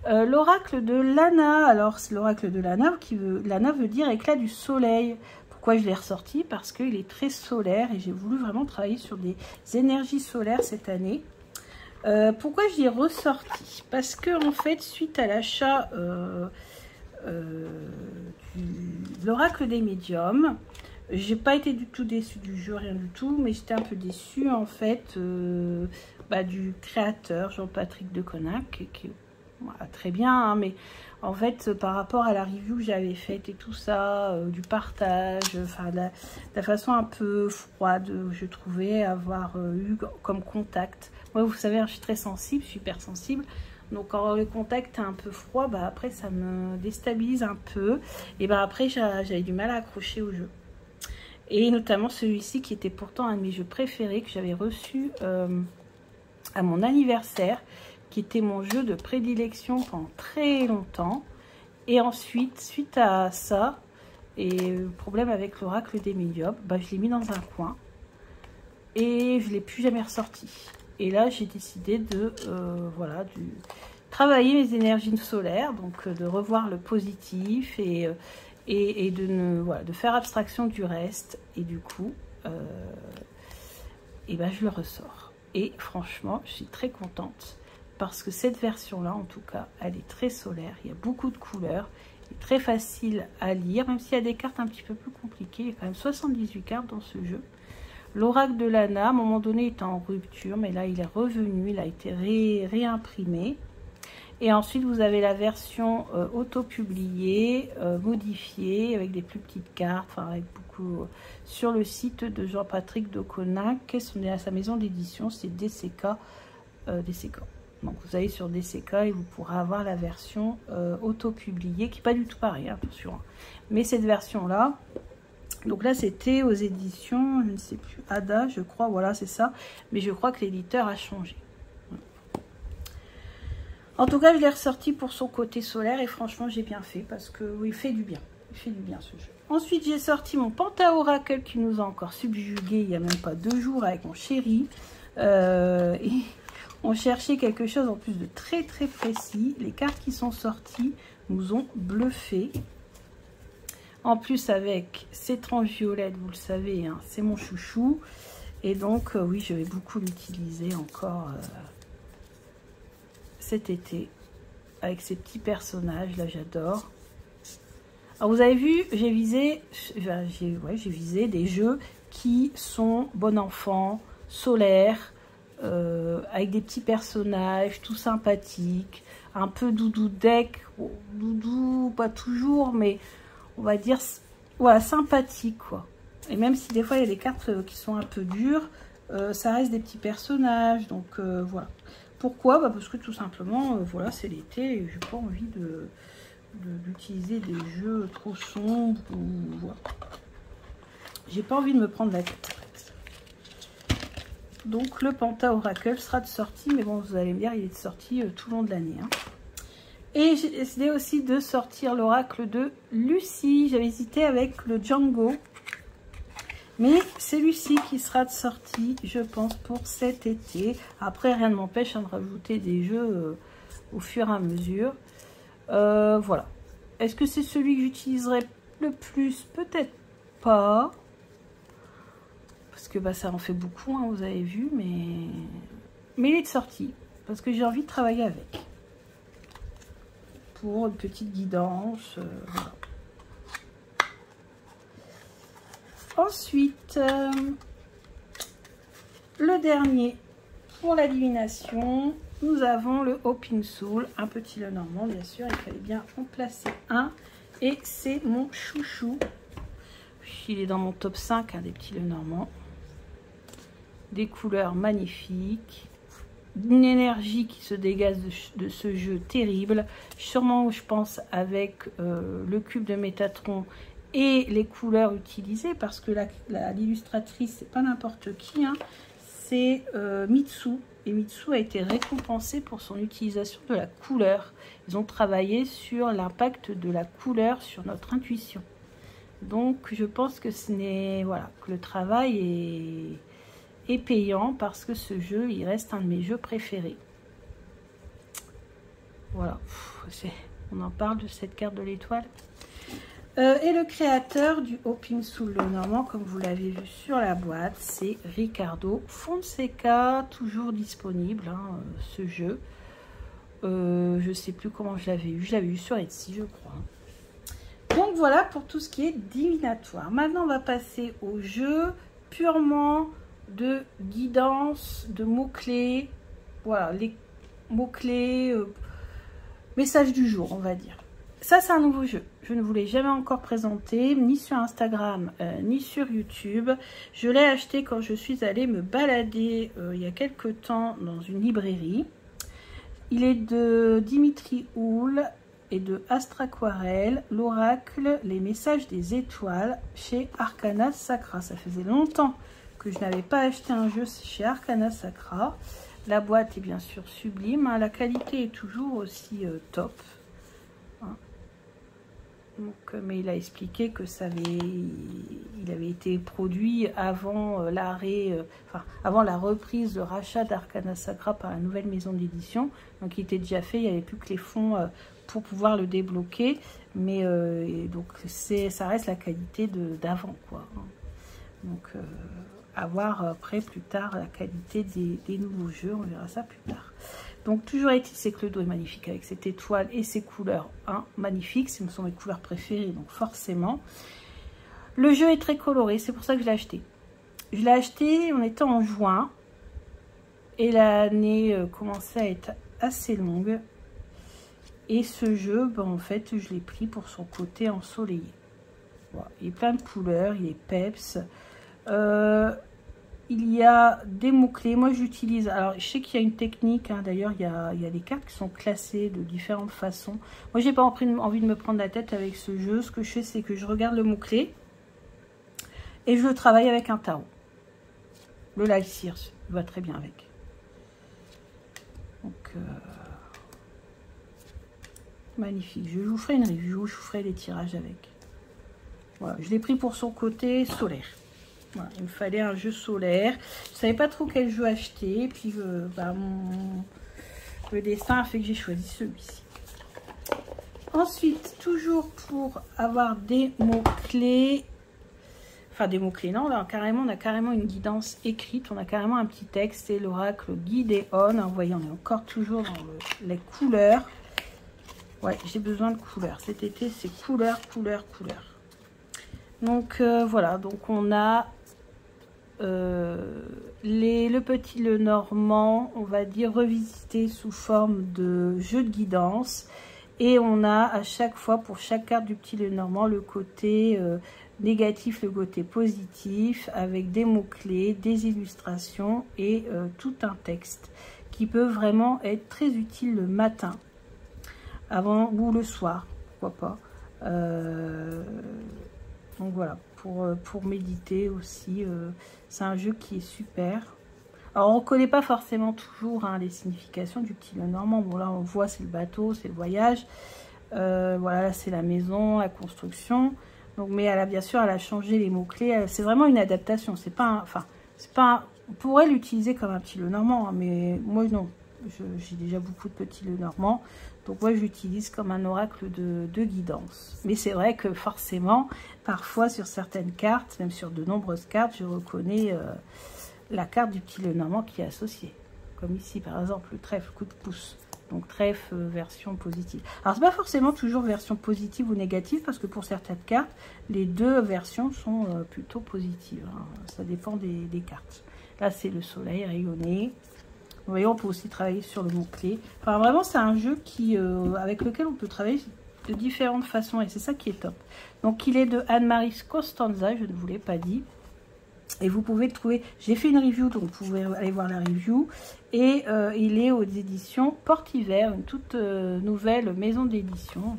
l'oracle de Lana. Alors, c'est l'oracle de Lana Lana veut dire éclat du soleil. Pourquoi je l'ai ressorti? Parce qu'il est très solaire et j'ai voulu vraiment travailler sur des énergies solaires cette année. Pourquoi je l'ai ressorti? Parce que, en fait, suite à l'achat de l'oracle des médiums, j'ai pas été du tout déçue du jeu, rien du tout, mais j'étais un peu déçue en fait du créateur Jean-Patrick Deconinck, qui est voilà, très bien, hein, mais en fait par rapport à la review que j'avais faite et tout ça, du partage, enfin de la façon un peu froide, je trouvais avoir eu comme contact. Moi, vous savez, je suis très sensible, je suis hyper sensible. Donc quand le contact est un peu froid, bah, après ça me déstabilise un peu. Et bah, après j'avais du mal à accrocher au jeu. Et notamment celui-ci qui était pourtant un de mes jeux préférés, que j'avais reçu à mon anniversaire, qui était mon jeu de prédilection pendant très longtemps. Et ensuite, suite à ça, et le problème avec l'oracle des médiums, bah, je l'ai mis dans un coin. Et je ne l'ai plus jamais ressorti. Et là, j'ai décidé de voilà, travailler mes énergies solaires, donc de revoir le positif et de faire abstraction du reste. Et du coup, ben, je le ressors. Et franchement, je suis très contente parce que cette version-là, en tout cas, elle est très solaire. Il y a beaucoup de couleurs. Il est très facile à lire, même s'il y a des cartes un petit peu plus compliquées. Il y a quand même 78 cartes dans ce jeu. L'oracle de Lana, à un moment donné, était en rupture, mais là, il est revenu. Il a été réimprimé. Et ensuite, vous avez la version auto-publiée, modifiée, avec des plus petites cartes, enfin, avec beaucoup sur le site de Jean-Patrick Deconinck, qui est à sa maison d'édition, c'est DCK. Donc, vous allez sur DCK et vous pourrez avoir la version auto-publiée, qui n'est pas du tout pareil, attention. Mais cette version-là, donc là, c'était aux éditions, je ne sais plus, Ada, je crois, voilà, c'est ça. Mais je crois que l'éditeur a changé. En tout cas, je l'ai ressorti pour son côté solaire et franchement, j'ai bien fait parce que oui, il fait du bien. Il fait du bien ce jeu. Ensuite, j'ai sorti mon Panta Oracle qui nous a encore subjugué il n'y a même pas 2 jours avec mon chéri. Et on cherchait quelque chose en plus de très très précis. Les cartes qui sont sorties nous ont bluffé. En plus, avec ces tranches violettes, vous le savez, hein, c'est mon chouchou. Et donc, oui, je vais beaucoup l'utiliser encore cet été avec ces petits personnages là, j'adore. Alors vous avez vu, j'ai visé des jeux qui sont bon enfant, solaires, avec des petits personnages tout sympathiques, un peu doudou deck, doudou pas toujours, mais on va dire voilà, sympathique quoi. Et même si des fois il y a des cartes qui sont un peu dures, ça reste des petits personnages, donc voilà. Pourquoi? Bah parce que tout simplement, voilà, c'est l'été et j'ai pas envie d'utiliser des jeux trop sombres ou voilà. J'ai pas envie de me prendre la tête. Donc le Panta Oracle sera de sortie, mais bon, vous allez me dire, il est de sortie tout le long de l'année. Hein. Et j'ai décidé aussi de sortir l'oracle de Lucie. J'avais hésité avec le Django. Mais c'est Lucie qui sera de sortie, je pense, pour cet été. Après, rien ne m'empêche de rajouter des jeux au fur et à mesure. Voilà. Est-ce que c'est celui que j'utiliserai le plus? Peut-être pas. Parce que bah, ça en fait beaucoup, hein, vous avez vu. Mais il est de sortie. Parce que j'ai envie de travailler avec. Pour une petite guidance. Voilà. Ensuite, le dernier pour la divination, nous avons le Hoping Soul, un petit Lenormand bien sûr, il fallait bien en placer un. Et c'est mon chouchou, il est dans mon top 5 hein, des petits Lenormand. Des couleurs magnifiques, une énergie qui se dégage de ce jeu terrible, sûrement je pense avec le cube de Métatron et les couleurs utilisées, parce que l'illustratrice c'est pas n'importe qui, hein, c'est Mitsu, et Mitsu a été récompensé pour son utilisation de la couleur. Ils ont travaillé sur l'impact de la couleur sur notre intuition, donc je pense que voilà, que le travail est payant, parce que ce jeu il reste un de mes jeux préférés. Voilà, on en parle de cette carte de l'étoile. Et le créateur du Hoping Soul Lenormand, comme vous l'avez vu sur la boîte, c'est Ricardo Fonseca, toujours disponible, hein, ce jeu. Je ne sais plus comment je l'avais eu sur Etsy, je crois. Donc voilà pour tout ce qui est divinatoire. Maintenant, on va passer au jeu purement de guidance, de mots-clés. Voilà, les mots-clés, message du jour, on va dire. Ça, c'est un nouveau jeu. Je ne vous l'ai jamais encore présenté, ni sur Instagram, ni sur YouTube. Je l'ai acheté quand je suis allée me balader il y a quelques temps dans une librairie. Il est de Dimitri Houle et de Astraquarelle, l'oracle, les messages des étoiles, chez Arcana Sacra. Ça faisait longtemps que je n'avais pas acheté un jeu chez Arcana Sacra. La boîte est bien sûr sublime, hein. La qualité est toujours aussi top. Donc, mais il a expliqué que il avait été produit avant avant la reprise, le rachat d'Arcana Sacra par la nouvelle maison d'édition. Donc il était déjà fait, il n'y avait plus que les fonds pour pouvoir le débloquer. Mais donc ça reste la qualité d'avant, quoi. Donc à voir après plus tard la qualité des nouveaux jeux, on verra ça plus tard. Donc toujours est-il, c'est que le dos est magnifique avec cette étoile et ses couleurs, hein, magnifiques. Ce sont mes couleurs préférées, donc forcément. Le jeu est très coloré, c'est pour ça que je l'ai acheté. Je l'ai acheté, on était en juin. Et l'année commençait à être assez longue. Et ce jeu, ben, en fait, je l'ai pris pour son côté ensoleillé. Voilà, il est plein de couleurs, il est peps. Il y a des mots-clés. Moi, j'utilise... Alors, je sais qu'il y a une technique. Hein, d'ailleurs, il y a des cartes qui sont classées de différentes façons. Moi, j'ai pas envie de me prendre la tête avec ce jeu. Ce que je fais, c'est que je regarde le mot-clé et je le travaille avec un tarot. Le Live Sears va très bien avec. Donc, magnifique. Je vous ferai une review. Je vous ferai les tirages avec. Voilà, je l'ai pris pour son côté solaire. Voilà, il me fallait un jeu solaire. Je ne savais pas trop quel jeu acheter. Et puis, le dessin a fait que j'ai choisi celui-ci. Ensuite, toujours pour avoir des mots-clés. Enfin, des mots-clés, non. Là, on a carrément une guidance écrite. On a carrément un petit texte. C'est l'oracle Gideon. Vous voyez, on est encore toujours dans les couleurs. Ouais, j'ai besoin de couleurs. Cet été, c'est couleurs, couleurs, couleurs. Donc, voilà. Donc, on a... le petit Lenormand, on va dire revisité sous forme de jeu de guidance, et on a à chaque fois pour chaque carte du petit Lenormand le côté négatif, le côté positif, avec des mots-clés, des illustrations et tout un texte qui peut vraiment être très utile le matin avant ou le soir, pourquoi pas. Donc voilà, pour méditer aussi, c'est un jeu qui est super. Alors on ne reconnaît pas forcément toujours hein, les significations du petit Lenormand. Bon là on voit c'est le bateau, c'est le voyage. Voilà, là c'est la maison, la construction. Donc, mais bien sûr elle a changé les mots-clés. C'est vraiment une adaptation. C'est pas, on pourrait l'utiliser comme un petit Lenormand, hein, mais moi non. J'ai déjà beaucoup de petits Lenormand. Donc moi, j'utilise comme un oracle de guidance. Mais c'est vrai que forcément, parfois sur certaines cartes, même sur de nombreuses cartes, je reconnais la carte du petit Lenormand qui est associée. Comme ici, par exemple, le trèfle, coup de pouce. Donc trèfle, version positive. Alors, c'est pas forcément toujours version positive ou négative, parce que pour certaines cartes, les deux versions sont plutôt positives. Hein. Ça dépend des cartes. Là, c'est le soleil rayonné. Vous voyez, on peut aussi travailler sur le mot-clé. Enfin, vraiment, c'est un jeu avec lequel on peut travailler de différentes façons, et c'est ça qui est top. Donc, il est de Anne-Marie Costanza, je ne vous l'ai pas dit. Et vous pouvez le trouver, j'ai fait une review, donc vous pouvez aller voir la review. Et il est aux éditions Porte-Hiver, une toute nouvelle maison d'édition.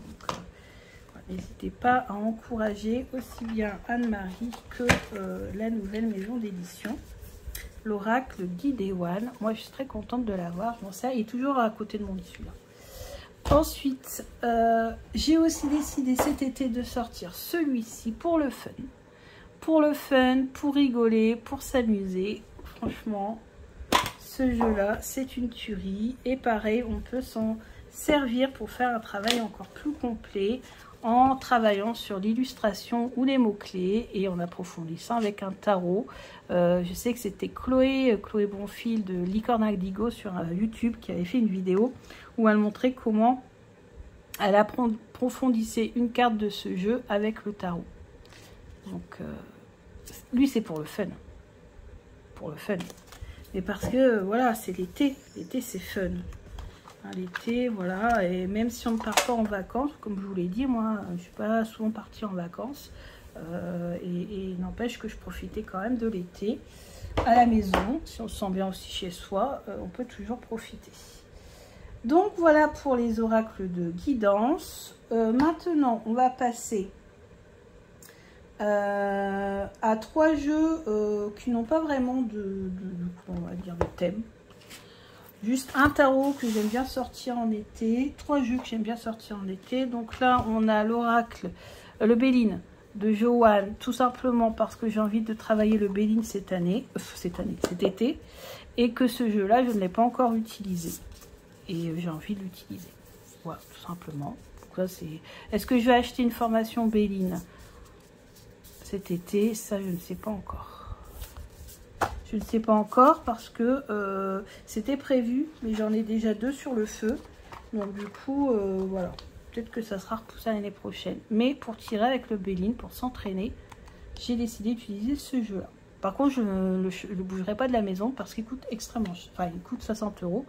N'hésitez pas à encourager aussi bien Anne-Marie que la nouvelle maison d'édition. L'oracle Guide Ewan. Moi, je suis très contente de l'avoir. Bon, ça est toujours à côté de mon lit, là. Ensuite, j'ai aussi décidé cet été de sortir celui-ci pour le fun. Pour le fun, pour rigoler, pour s'amuser. Franchement, ce jeu-là, c'est une tuerie. Et pareil, on peut s'en servir pour faire un travail encore plus complet en travaillant sur l'illustration ou les mots-clés et en approfondissant avec un tarot. Je sais que c'était Chloé Bonfil de Licorne Indigo sur YouTube qui avait fait une vidéo où elle montrait comment elle approfondissait une carte de ce jeu avec le tarot. Donc, lui, c'est pour le fun. Pour le fun. Mais parce que, voilà, c'est l'été. L'été, c'est fun. Hein, l'été, voilà. Et même si on ne part pas en vacances, comme je vous l'ai dit, moi, je ne suis pas souvent partie en vacances. Et n'empêche que je profitais quand même de l'été. À la maison, si on se sent bien aussi chez soi, on peut toujours profiter. Donc, voilà pour les oracles de guidance. Maintenant, on va passer à 3 jeux qui n'ont pas vraiment on va dire de thème. Juste un tarot que j'aime bien sortir en été, 3 jeux que j'aime bien sortir en été. Donc là, on a l'oracle, le Béline de Joanne, tout simplement parce que j'ai envie de travailler le Béline cet été, et que ce jeu-là, je ne l'ai pas encore utilisé. Et j'ai envie de l'utiliser. Voilà, tout simplement. Est-ce que je vais acheter une formation Béline cet été? Ça, je ne sais pas encore. Je ne sais pas encore parce que c'était prévu, mais j'en ai déjà 2 sur le feu. Donc du coup, voilà. Peut-être que ça sera repoussé l'année prochaine. Mais pour tirer avec le Béline, pour s'entraîner, j'ai décidé d'utiliser ce jeu-là. Par contre, je ne le bougerai pas de la maison parce qu'il coûte extrêmement cher. Enfin, il coûte 60 €.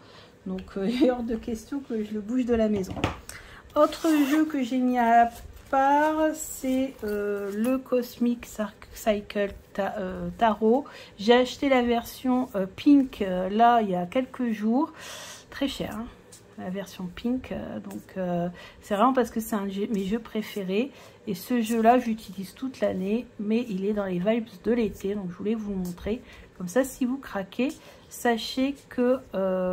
Donc, il est hors de question que je le bouge de la maison. Autre jeu que j'ai mis à part, c'est le Cosmic Cycle Tarot. J'ai acheté la version Pink là il y a quelques jours, très cher hein, la version Pink, donc c'est vraiment parce que c'est un de mes jeux préférés et ce jeu là j'utilise toute l'année, mais il est dans les vibes de l'été, donc je voulais vous le montrer. Comme ça, si vous craquez, sachez que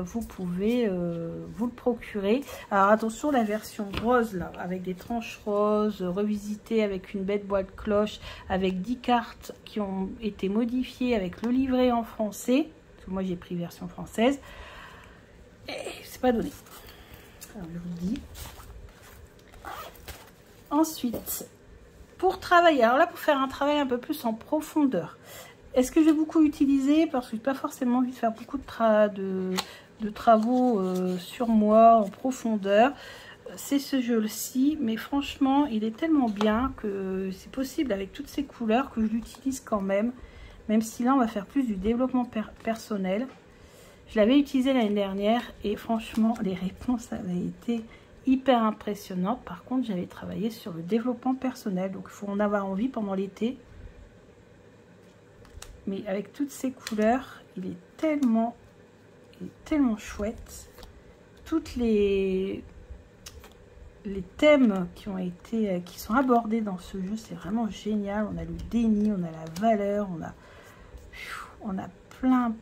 vous pouvez vous le procurer. Alors attention, la version rose là, avec des tranches roses, revisitées avec une bête boîte cloche, avec 10 cartes qui ont été modifiées avec le livret en français. Parce que moi j'ai pris version française. Et c'est pas donné. Alors je vous le dis. Ensuite, pour travailler, alors là pour faire un travail un peu plus en profondeur. Est-ce que je vais beaucoup utiliser? Parce que je n'ai pas forcément envie de faire beaucoup de travaux sur moi en profondeur. C'est ce jeu-ci, mais franchement, il est tellement bien que c'est possible avec toutes ces couleurs que je l'utilise quand même. Même si là, on va faire plus du développement personnel. Je l'avais utilisé l'année dernière et franchement, les réponses avaient été hyper impressionnantes. Par contre, j'avais travaillé sur le développement personnel. Donc, il faut en avoir envie pendant l'été. Mais avec toutes ces couleurs, il est tellement chouette. Toutes les thèmes qui sont abordés dans ce jeu, c'est vraiment génial. On a le déni, on a la valeur, on a plein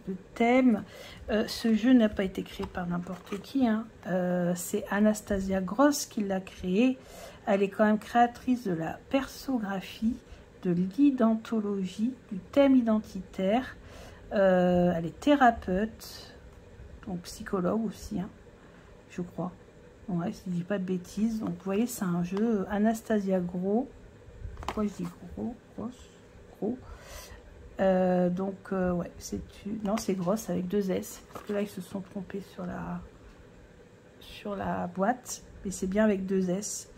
de thèmes. Ce jeu n'a pas été créé par n'importe qui, hein. C'est Anastasia Gross qui l'a créé. Elle est quand même créatrice de la persographie, de l'identologie, du thème identitaire. Elle est thérapeute. donc psychologue aussi, hein, je crois. Ouais, si je dis pas de bêtises. Donc vous voyez, c'est un jeu Anastasia Gros. Pourquoi je dis gros? Gros. Ouais, non, c'est grosse avec 2 S. Parce que là, ils se sont trompés sur la boîte. Mais c'est bien avec 2 S.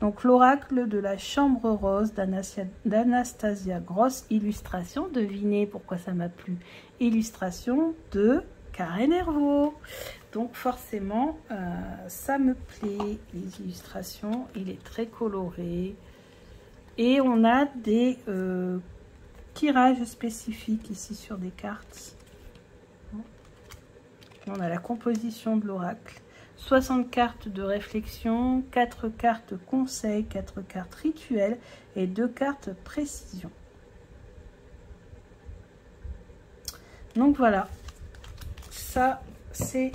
Donc, l'oracle de la chambre rose d'Anastasia Gross. Illustration. Devinez pourquoi ça m'a plu. Illustration de Karen Hervaux. Donc, forcément, ça me plaît. Les illustrations, il est très coloré. Et on a des tirages spécifiques ici sur des cartes. On a la composition de l'oracle. 60 cartes de réflexion, 4 cartes conseil, 4 cartes rituelles et 2 cartes précision. Donc voilà, ça c'est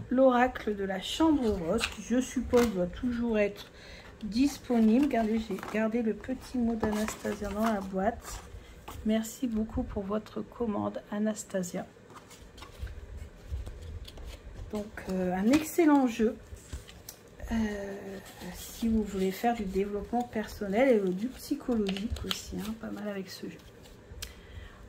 l'oracle de la chambre rose qui, je suppose, doit toujours être disponible. Regardez, j'ai gardé le petit mot d'Anastasia dans la boîte. Merci beaucoup pour votre commande, Anastasia. Donc, un excellent jeu si vous voulez faire du développement personnel et du psychologique aussi, hein, pas mal avec ce jeu.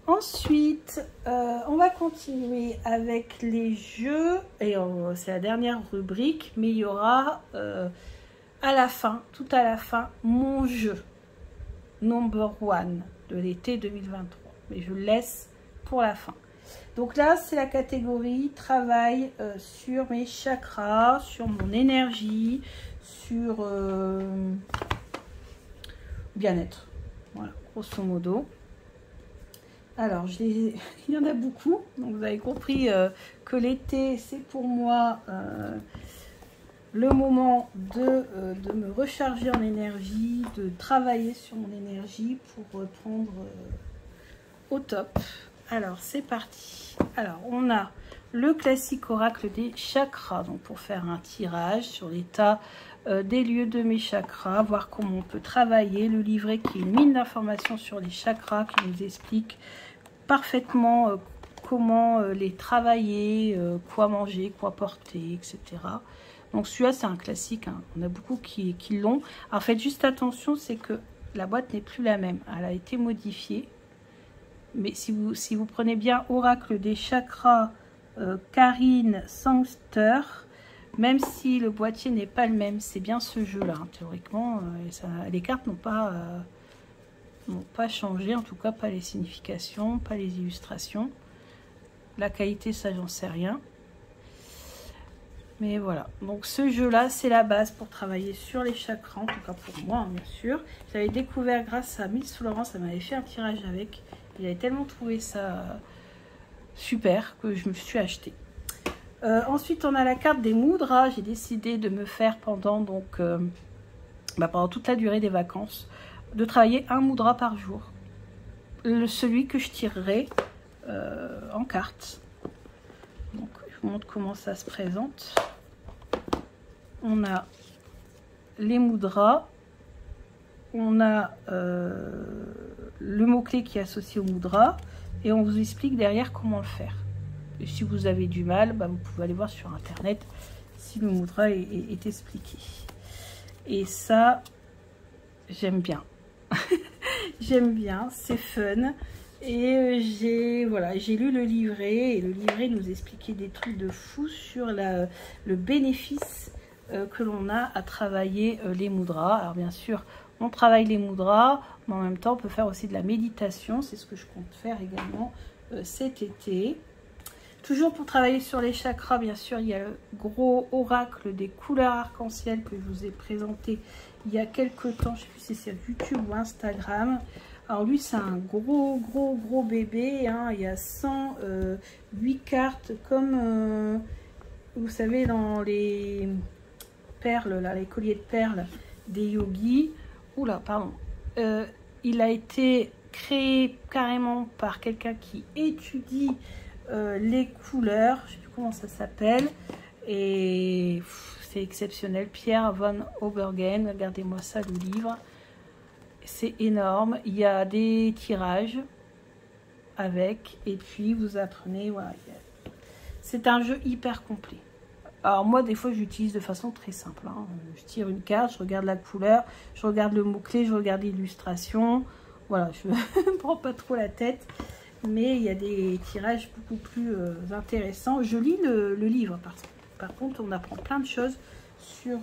Ensuite, on va continuer avec les jeux, et c'est la dernière rubrique, mais il y aura à la fin, tout à la fin, mon jeu number 1 de l'été 2023. Mais je le laisse pour la fin. Donc là, c'est la catégorie travail sur mes chakras, sur mon énergie, sur bien-être. Voilà, grosso modo. Alors, il y en a beaucoup. Donc, vous avez compris que l'été, c'est pour moi le moment de me recharger en énergie, de travailler sur mon énergie pour reprendre au top. Alors, c'est parti. Alors, on a le classique oracle des chakras. Donc, pour faire un tirage sur l'état des lieux de mes chakras, voir comment on peut travailler. Le livret qui est une mine d'informations sur les chakras, qui nous explique parfaitement comment les travailler, quoi manger, quoi porter, etc. Donc, celui-là, c'est un classique. Hein. On a beaucoup qui l'ont. Alors, faites juste attention, c'est que la boîte n'est plus la même. Elle a été modifiée. Mais si vous prenez bien Oracle des chakras, Karine Sangster, même si le boîtier n'est pas le même, c'est bien ce jeu-là. Hein, théoriquement, les cartes n'ont pas changé, en tout cas pas les significations, pas les illustrations. La qualité, ça, j'en sais rien. Mais voilà, donc ce jeu-là, c'est la base pour travailler sur les chakras, en tout cas pour moi, hein, bien sûr. J'avais découvert grâce à Miss Florence, elle m'avait fait un tirage avec. Il avait tellement trouvé ça super que je me suis acheté. Ensuite, on a la carte des mudras. J'ai décidé de me faire pendant toute la durée des vacances, de travailler un mudra par jour. Celui que je tirerai en carte. Donc, je vous montre comment ça se présente. On a les mudras. On a le mot-clé qui est associé au mudra et on vous explique derrière comment le faire. Et si vous avez du mal, vous pouvez aller voir sur internet si le mudra est expliqué. Et ça, j'aime bien. J'aime bien, c'est fun. Et j'ai lu le livret et le livret nous expliquait des trucs de fou sur le bénéfice que l'on a à travailler les mudras. Alors bien sûr, on travaille les mudras, mais en même temps, on peut faire aussi de la méditation. C'est ce que je compte faire également cet été. Toujours pour travailler sur les chakras, bien sûr, il y a le gros oracle des couleurs arc-en-ciel que je vous ai présenté il y a quelques temps. Je ne sais plus si c'est sur YouTube ou Instagram. Alors lui, c'est un gros bébé. Hein. Il y a 108 cartes comme, vous savez, dans les perles, là, les colliers de perles des yogis. Oula, pardon. Il a été créé carrément par quelqu'un qui étudie les couleurs. Je ne sais plus comment ça s'appelle. Et c'est exceptionnel. Pierre Van Obergen. Regardez-moi ça, le livre. C'est énorme. Il y a des tirages avec. Et puis, vous apprenez. Voilà, C'est un jeu hyper complet. Alors moi, des fois, j'utilise de façon très simple. Hein. Je tire une carte, je regarde la couleur, je regarde le mot-clé, je regarde l'illustration. Voilà, je ne prends pas trop la tête. Mais il y a des tirages beaucoup plus intéressants. Je lis le livre, par contre, on apprend plein de choses sur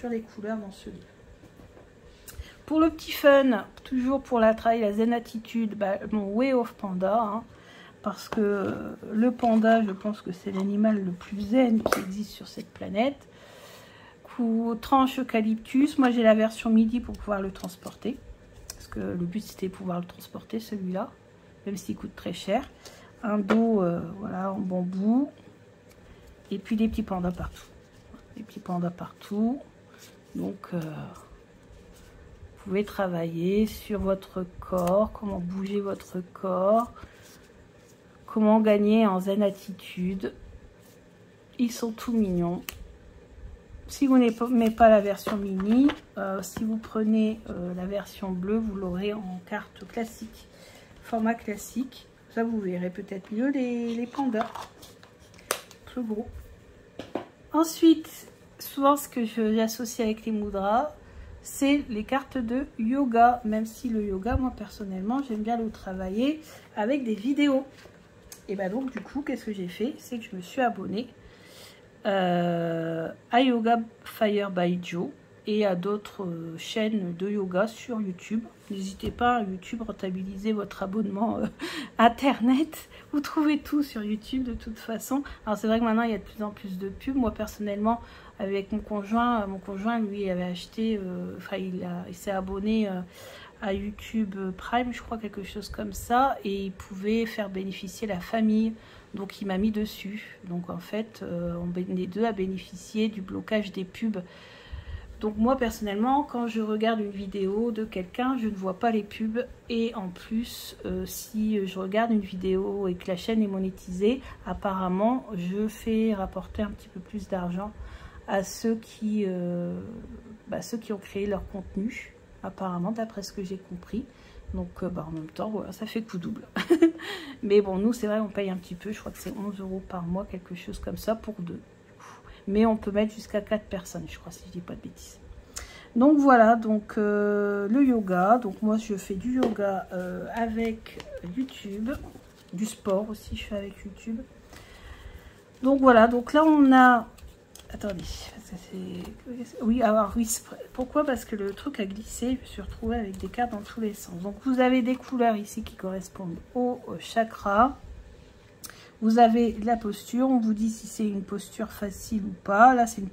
les couleurs dans ce livre. Pour le petit fun, toujours pour la zen attitude, bah, mon Way of Panda, hein, parce que le panda, je pense que c'est l'animal le plus zen qui existe sur cette planète. Tranche eucalyptus, moi j'ai la version midi pour pouvoir le transporter, parce que le but c'était de pouvoir le transporter celui-là, même s'il coûte très cher. Un dos voilà, en bambou, et puis des petits pandas partout. Des petits pandas partout, donc... vous pouvez travailler sur votre corps, comment bouger votre corps, comment gagner en zen attitude. Ils sont tout mignons. Si vous n'aimez pas la version mini, si vous prenez la version bleue, vous l'aurez en carte classique, format classique. Ça, vous verrez peut-être mieux les pandas, plus gros. Ensuite, souvent ce que j'associe avec les mudras, c'est les cartes de yoga, même si le yoga, moi personnellement, j'aime bien le travailler avec des vidéos. Et bien donc du coup, qu'est-ce que j'ai fait? C'est que je me suis abonnée à Yoga Fire by Joe et à d'autres chaînes de yoga sur YouTube. N'hésitez pas à YouTube, rentabiliser votre abonnement internet. Vous trouvez tout sur YouTube de toute façon. Alors c'est vrai que maintenant il y a de plus en plus de pubs. Moi personnellement, avec mon conjoint lui avait acheté, il s'est abonné à YouTube Prime, je crois, quelque chose comme ça, et il pouvait faire bénéficier la famille. Donc il m'a mis dessus. Donc en fait, on est deux à bénéficier du blocage des pubs. Donc moi personnellement, quand je regarde une vidéo de quelqu'un, je ne vois pas les pubs. Et en plus, si je regarde une vidéo et que la chaîne est monétisée, apparemment, je fais rapporter un petit peu plus d'argent à ceux qui ont créé leur contenu, apparemment, d'après ce que j'ai compris. Donc en même temps, voilà, ça fait coup double. Mais bon, nous, c'est vrai, on paye un petit peu. Je crois que c'est 11 € par mois, quelque chose comme ça, pour 2. Mais on peut mettre jusqu'à 4 personnes, je crois, si je dis pas de bêtises. Donc voilà, donc le yoga. Donc moi, je fais du yoga avec YouTube. Du sport aussi, je fais avec YouTube. Donc voilà, donc là, on a... Attendez, parce que c'est... Oui, alors oui, pourquoi? Parce que le truc a glissé, je me suis retrouvée avec des cartes dans tous les sens. Donc vous avez des couleurs ici qui correspondent au chakra. Vous avez la posture, on vous dit si c'est une posture facile ou pas. Là, c'est une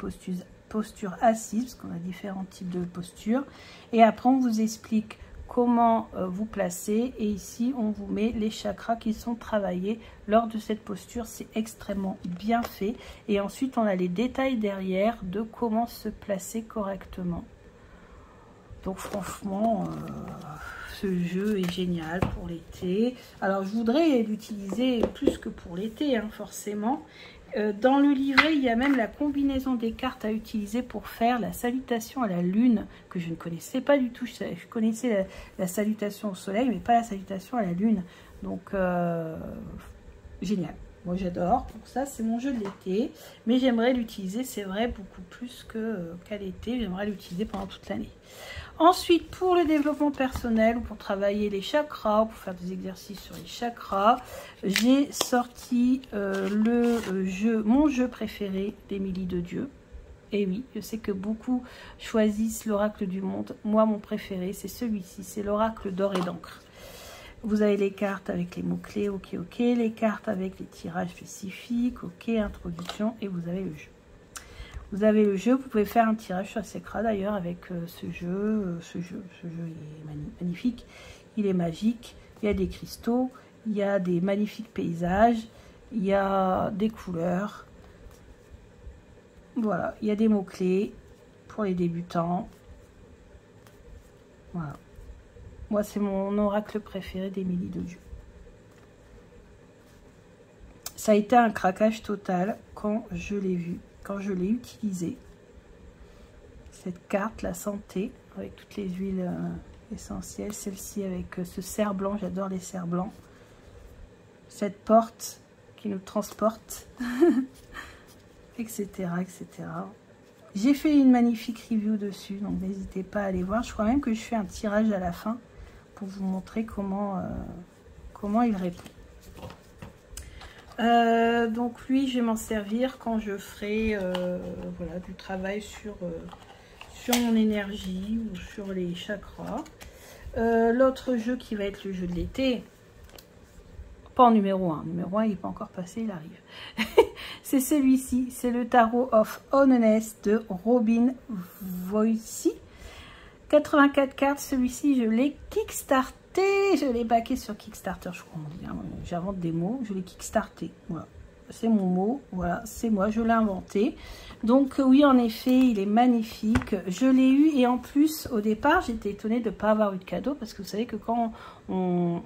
posture assise, parce qu'on a différents types de postures. Et après, on vous explique comment vous placer. Et ici, on vous met les chakras qui sont travaillés lors de cette posture. C'est extrêmement bien fait. Et ensuite, on a les détails derrière de comment se placer correctement. Donc franchement, ce jeu est génial pour l'été. Alors je voudrais l'utiliser plus que pour l'été, hein, forcément. Dans le livret, il y a même la combinaison des cartes à utiliser pour faire la salutation à la lune, que je ne connaissais pas du tout. Je connaissais la salutation au soleil, mais pas la salutation à la lune. Donc, génial. Moi, j'adore. Donc ça, c'est mon jeu de l'été. Mais j'aimerais l'utiliser, c'est vrai, beaucoup plus qu'à l'été. J'aimerais l'utiliser pendant toute l'année. Ensuite, pour le développement personnel, ou pour travailler les chakras, ou pour faire des exercices sur les chakras, j'ai sorti mon jeu préféré d'Émilie de Dieu. Et oui, je sais que beaucoup choisissent l'oracle du monde. Moi, mon préféré, c'est celui-ci. C'est l'oracle d'or et d'encre. Vous avez les cartes avec les mots-clés, ok, ok. Les cartes avec les tirages spécifiques, ok, introduction. Et vous avez le jeu. Vous avez le jeu, vous pouvez faire un tirage sur Secra d'ailleurs avec ce jeu. Ce jeu est magnifique, il est magique. Il y a des cristaux, il y a des magnifiques paysages, il y a des couleurs. Voilà, il y a des mots-clés pour les débutants. Voilà. Moi, c'est mon oracle préféré d'Émilie de Dieu. Ça a été un craquage total quand je l'ai vu. Quand je l'ai utilisé, cette carte, la santé, avec toutes les huiles essentielles, celle-ci avec ce cerf blanc, j'adore les cerfs blancs. Cette porte qui nous transporte, etc., etc. J'ai fait une magnifique review dessus, donc n'hésitez pas à aller voir. Je crois même que je fais un tirage à la fin pour vous montrer comment il répond. Donc lui, je vais m'en servir quand je ferai voilà, du travail sur mon énergie ou sur les chakras. L'autre jeu qui va être le jeu de l'été, pas en numéro 1. Numéro 1, il n'est pas encore passé, il arrive. C'est celui-ci, c'est le Tarot of Honest de Robin Voici. 84 cartes, celui-ci, je l'ai kickstarté. Je l'ai backé sur Kickstarter, je crois. J'invente des mots, je l'ai kickstarté. Voilà, c'est mon mot, voilà, c'est moi, je l'ai inventé. Donc oui, en effet, il est magnifique. Je l'ai eu et en plus, au départ, j'étais étonnée de ne pas avoir eu de cadeau parce que vous savez que quand on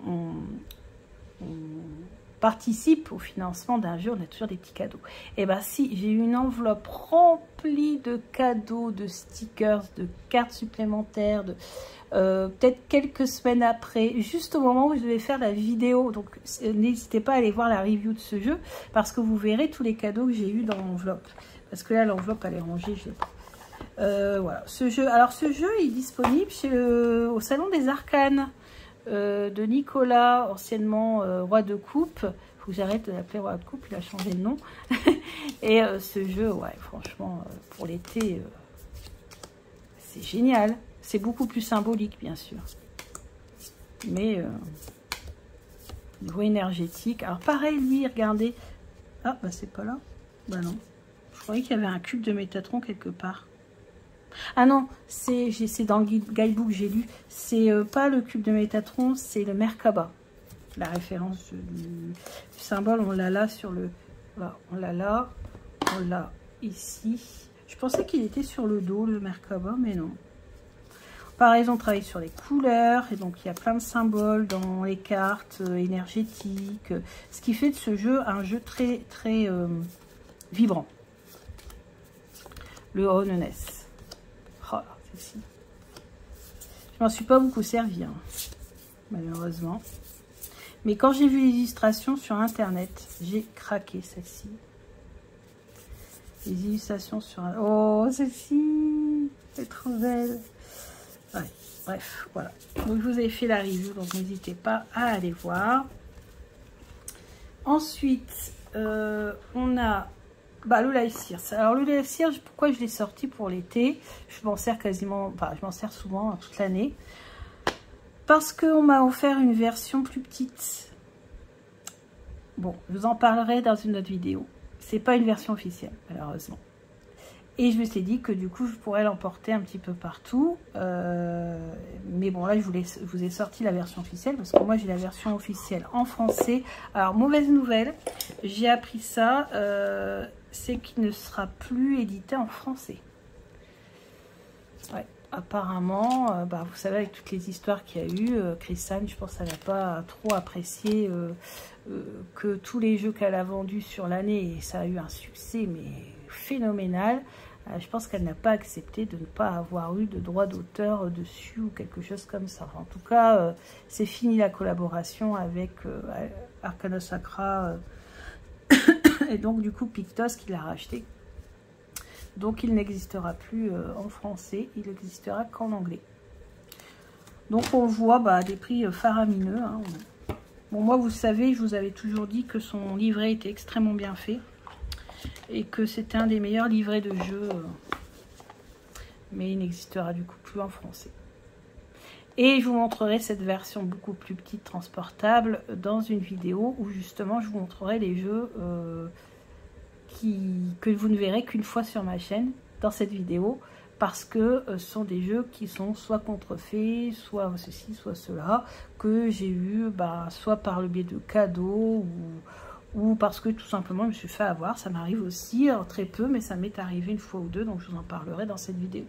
participe au financement d'un jeu, on a toujours des petits cadeaux. Et bien si, j'ai eu une enveloppe remplie de cadeaux, de stickers, de cartes supplémentaires, peut-être quelques semaines après, juste au moment où je devais faire la vidéo. Donc n'hésitez pas à aller voir la review de ce jeu parce que vous verrez tous les cadeaux que j'ai eu dans l'enveloppe. Parce que là, l'enveloppe, elle est rangée, je l'ai pas. Voilà, ce jeu. Alors ce jeu est disponible au Salon des Arcanes. De Nicolas, anciennement roi de coupe. Faut que j'arrête de l'appeler roi de coupe, il a changé de nom. Et ce jeu, ouais, franchement, pour l'été, c'est génial. C'est beaucoup plus symbolique, bien sûr. Mais niveau énergétique. Alors pareil, lui, regardez. Ah, bah c'est pas là. Bah non. Je croyais qu'il y avait un cube de Métatron quelque part. Ah non, c'est dans le guidebook que j'ai lu. C'est pas le cube de Métatron, c'est le Merkaba. La référence du symbole, on l'a là sur le... Voilà, on l'a là, on l'a ici. Je pensais qu'il était sur le dos, le Merkaba, mais non. Pareil, on travaille sur les couleurs. Et donc, il y a plein de symboles dans les cartes énergétiques. Ce qui fait de ce jeu un jeu très, très vibrant. Le Honest. Oh, celle-ci. Je m'en suis pas beaucoup servi, hein, malheureusement. Mais quand j'ai vu l'illustration sur internet, j'ai craqué celle-ci. Les illustrations sur... Oh, celle-ci, elle est trop belle. Ouais, bref, voilà. Donc, je vous ai fait la review, donc n'hésitez pas à aller voir. Ensuite, on a... Bah, le Life Sears. Alors le Life Sears, pourquoi je l'ai sorti pour l'été? Je m'en sers quasiment, enfin je m'en sers souvent toute l'année. Parce qu'on m'a offert une version plus petite. Bon, je vous en parlerai dans une autre vidéo. C'est pas une version officielle, malheureusement. Et je me suis dit que du coup, je pourrais l'emporter un petit peu partout. Mais bon, là, je vous ai sorti la version officielle parce que moi, j'ai la version officielle en français. Alors, mauvaise nouvelle, j'ai appris ça, c'est qu'il ne sera plus édité en français. Ouais, apparemment, bah, vous savez, avec toutes les histoires qu'il y a eu, Chrisanne, je pense qu'elle n'a pas trop apprécié que tous les jeux qu'elle a vendus sur l'année, et ça a eu un succès, mais phénoménal. Je pense qu'elle n'a pas accepté de ne pas avoir eu de droit d'auteur dessus ou quelque chose comme ça. En tout cas, c'est fini la collaboration avec Arcana Sacra et donc du coup Pictos qui l'a racheté. Donc il n'existera plus en français, il n'existera qu'en anglais. Donc on voit à des prix faramineux. Hein. Bon, moi vous savez, je vous avais toujours dit que son livret était extrêmement bien fait. Et que c'était un des meilleurs livrets de jeu, mais il n'existera du coup plus en français. Et je vous montrerai cette version beaucoup plus petite, transportable, dans une vidéo où justement je vous montrerai les jeux que vous ne verrez qu'une fois sur ma chaîne dans cette vidéo, parce que ce sont des jeux qui sont soit contrefaits, soit ceci, soit cela, que j'ai eu soit par le biais de cadeaux ou parce que tout simplement je me suis fait avoir. Ça m'arrive aussi, alors très peu, mais ça m'est arrivé une fois ou deux, donc je vous en parlerai dans cette vidéo.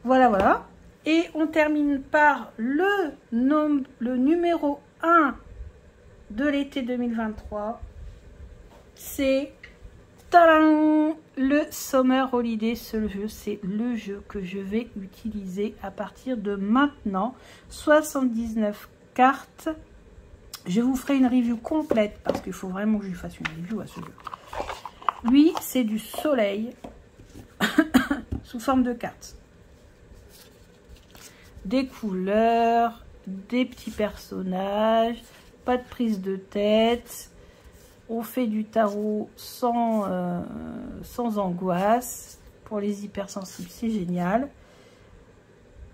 Voilà, voilà. Et on termine par le numéro 1 de l'été 2023. C'est le Summer Holiday. Ce jeu, c'est le jeu que je vais utiliser à partir de maintenant. 79 cartes. Je vous ferai une review complète parce qu'il faut vraiment que je lui fasse une review à ce jeu. Lui, c'est du soleil sous forme de cartes. Des couleurs, des petits personnages, pas de prise de tête. On fait du tarot sans angoisse. Pour les hypersensibles, c'est génial.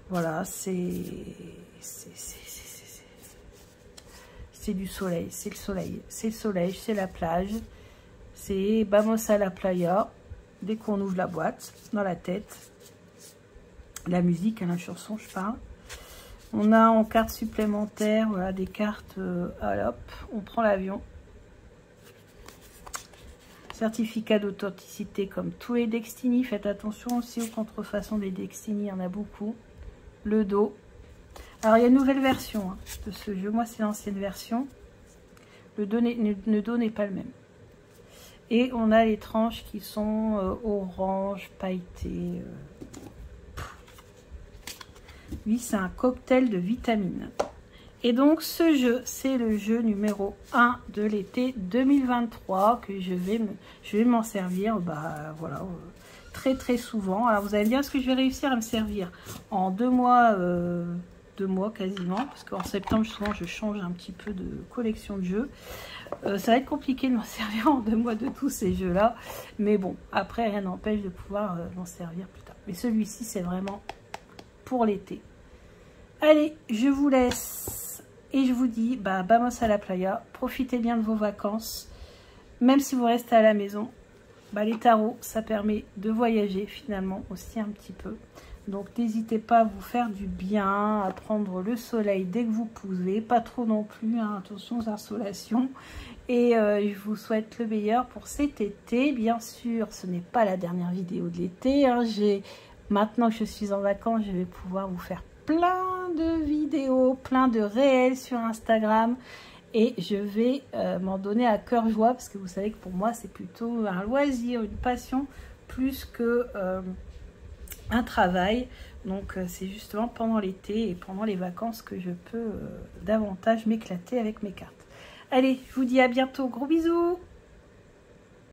Voilà, c'est du soleil, c'est le soleil, c'est le soleil, c'est la plage, c'est vamos a la playa, dès qu'on ouvre la boîte, dans la tête, la musique, la chanson, je parle. On a en cartes supplémentaires, voilà, des cartes, hop, on prend l'avion. Certificat d'authenticité comme tous les Destiny, faites attention aussi aux contrefaçons des Destiny, il y en a beaucoup. Le dos. Alors, il y a une nouvelle version de ce jeu. Moi, c'est l'ancienne version. Le dos n'est pas le même. Et on a les tranches qui sont orange, pailleté. Lui, c'est un cocktail de vitamines. Et donc, ce jeu, c'est le jeu numéro 1 de l'été 2023 que je vais m'en servir, voilà, très très souvent. Alors, vous allez me dire, est-ce que je vais réussir à me servir en 2 mois 2 mois quasiment, parce qu'en septembre souvent je change un petit peu de collection de jeux. Ça va être compliqué de m'en servir en 2 mois de tous ces jeux là, mais bon, après rien n'empêche de pouvoir m'en servir plus tard. Mais celui-ci c'est vraiment pour l'été. Allez, je vous laisse et je vous dis vamos a la playa, profitez bien de vos vacances, même si vous restez à la maison. Les tarots, ça permet de voyager finalement aussi un petit peu. Donc n'hésitez pas à vous faire du bien, à prendre le soleil dès que vous pouvez, pas trop non plus, hein, attention aux insolations. Et je vous souhaite le meilleur pour cet été. Bien sûr, ce n'est pas la dernière vidéo de l'été. Hein. Maintenant que je suis en vacances, je vais pouvoir vous faire plein de vidéos, plein de réels sur Instagram. Et je vais m'en donner à cœur joie parce que vous savez que pour moi, c'est plutôt un loisir, une passion, plus que un travail. Donc c'est justement pendant l'été et pendant les vacances que je peux davantage m'éclater avec mes cartes. Allez, je vous dis à bientôt, gros bisous!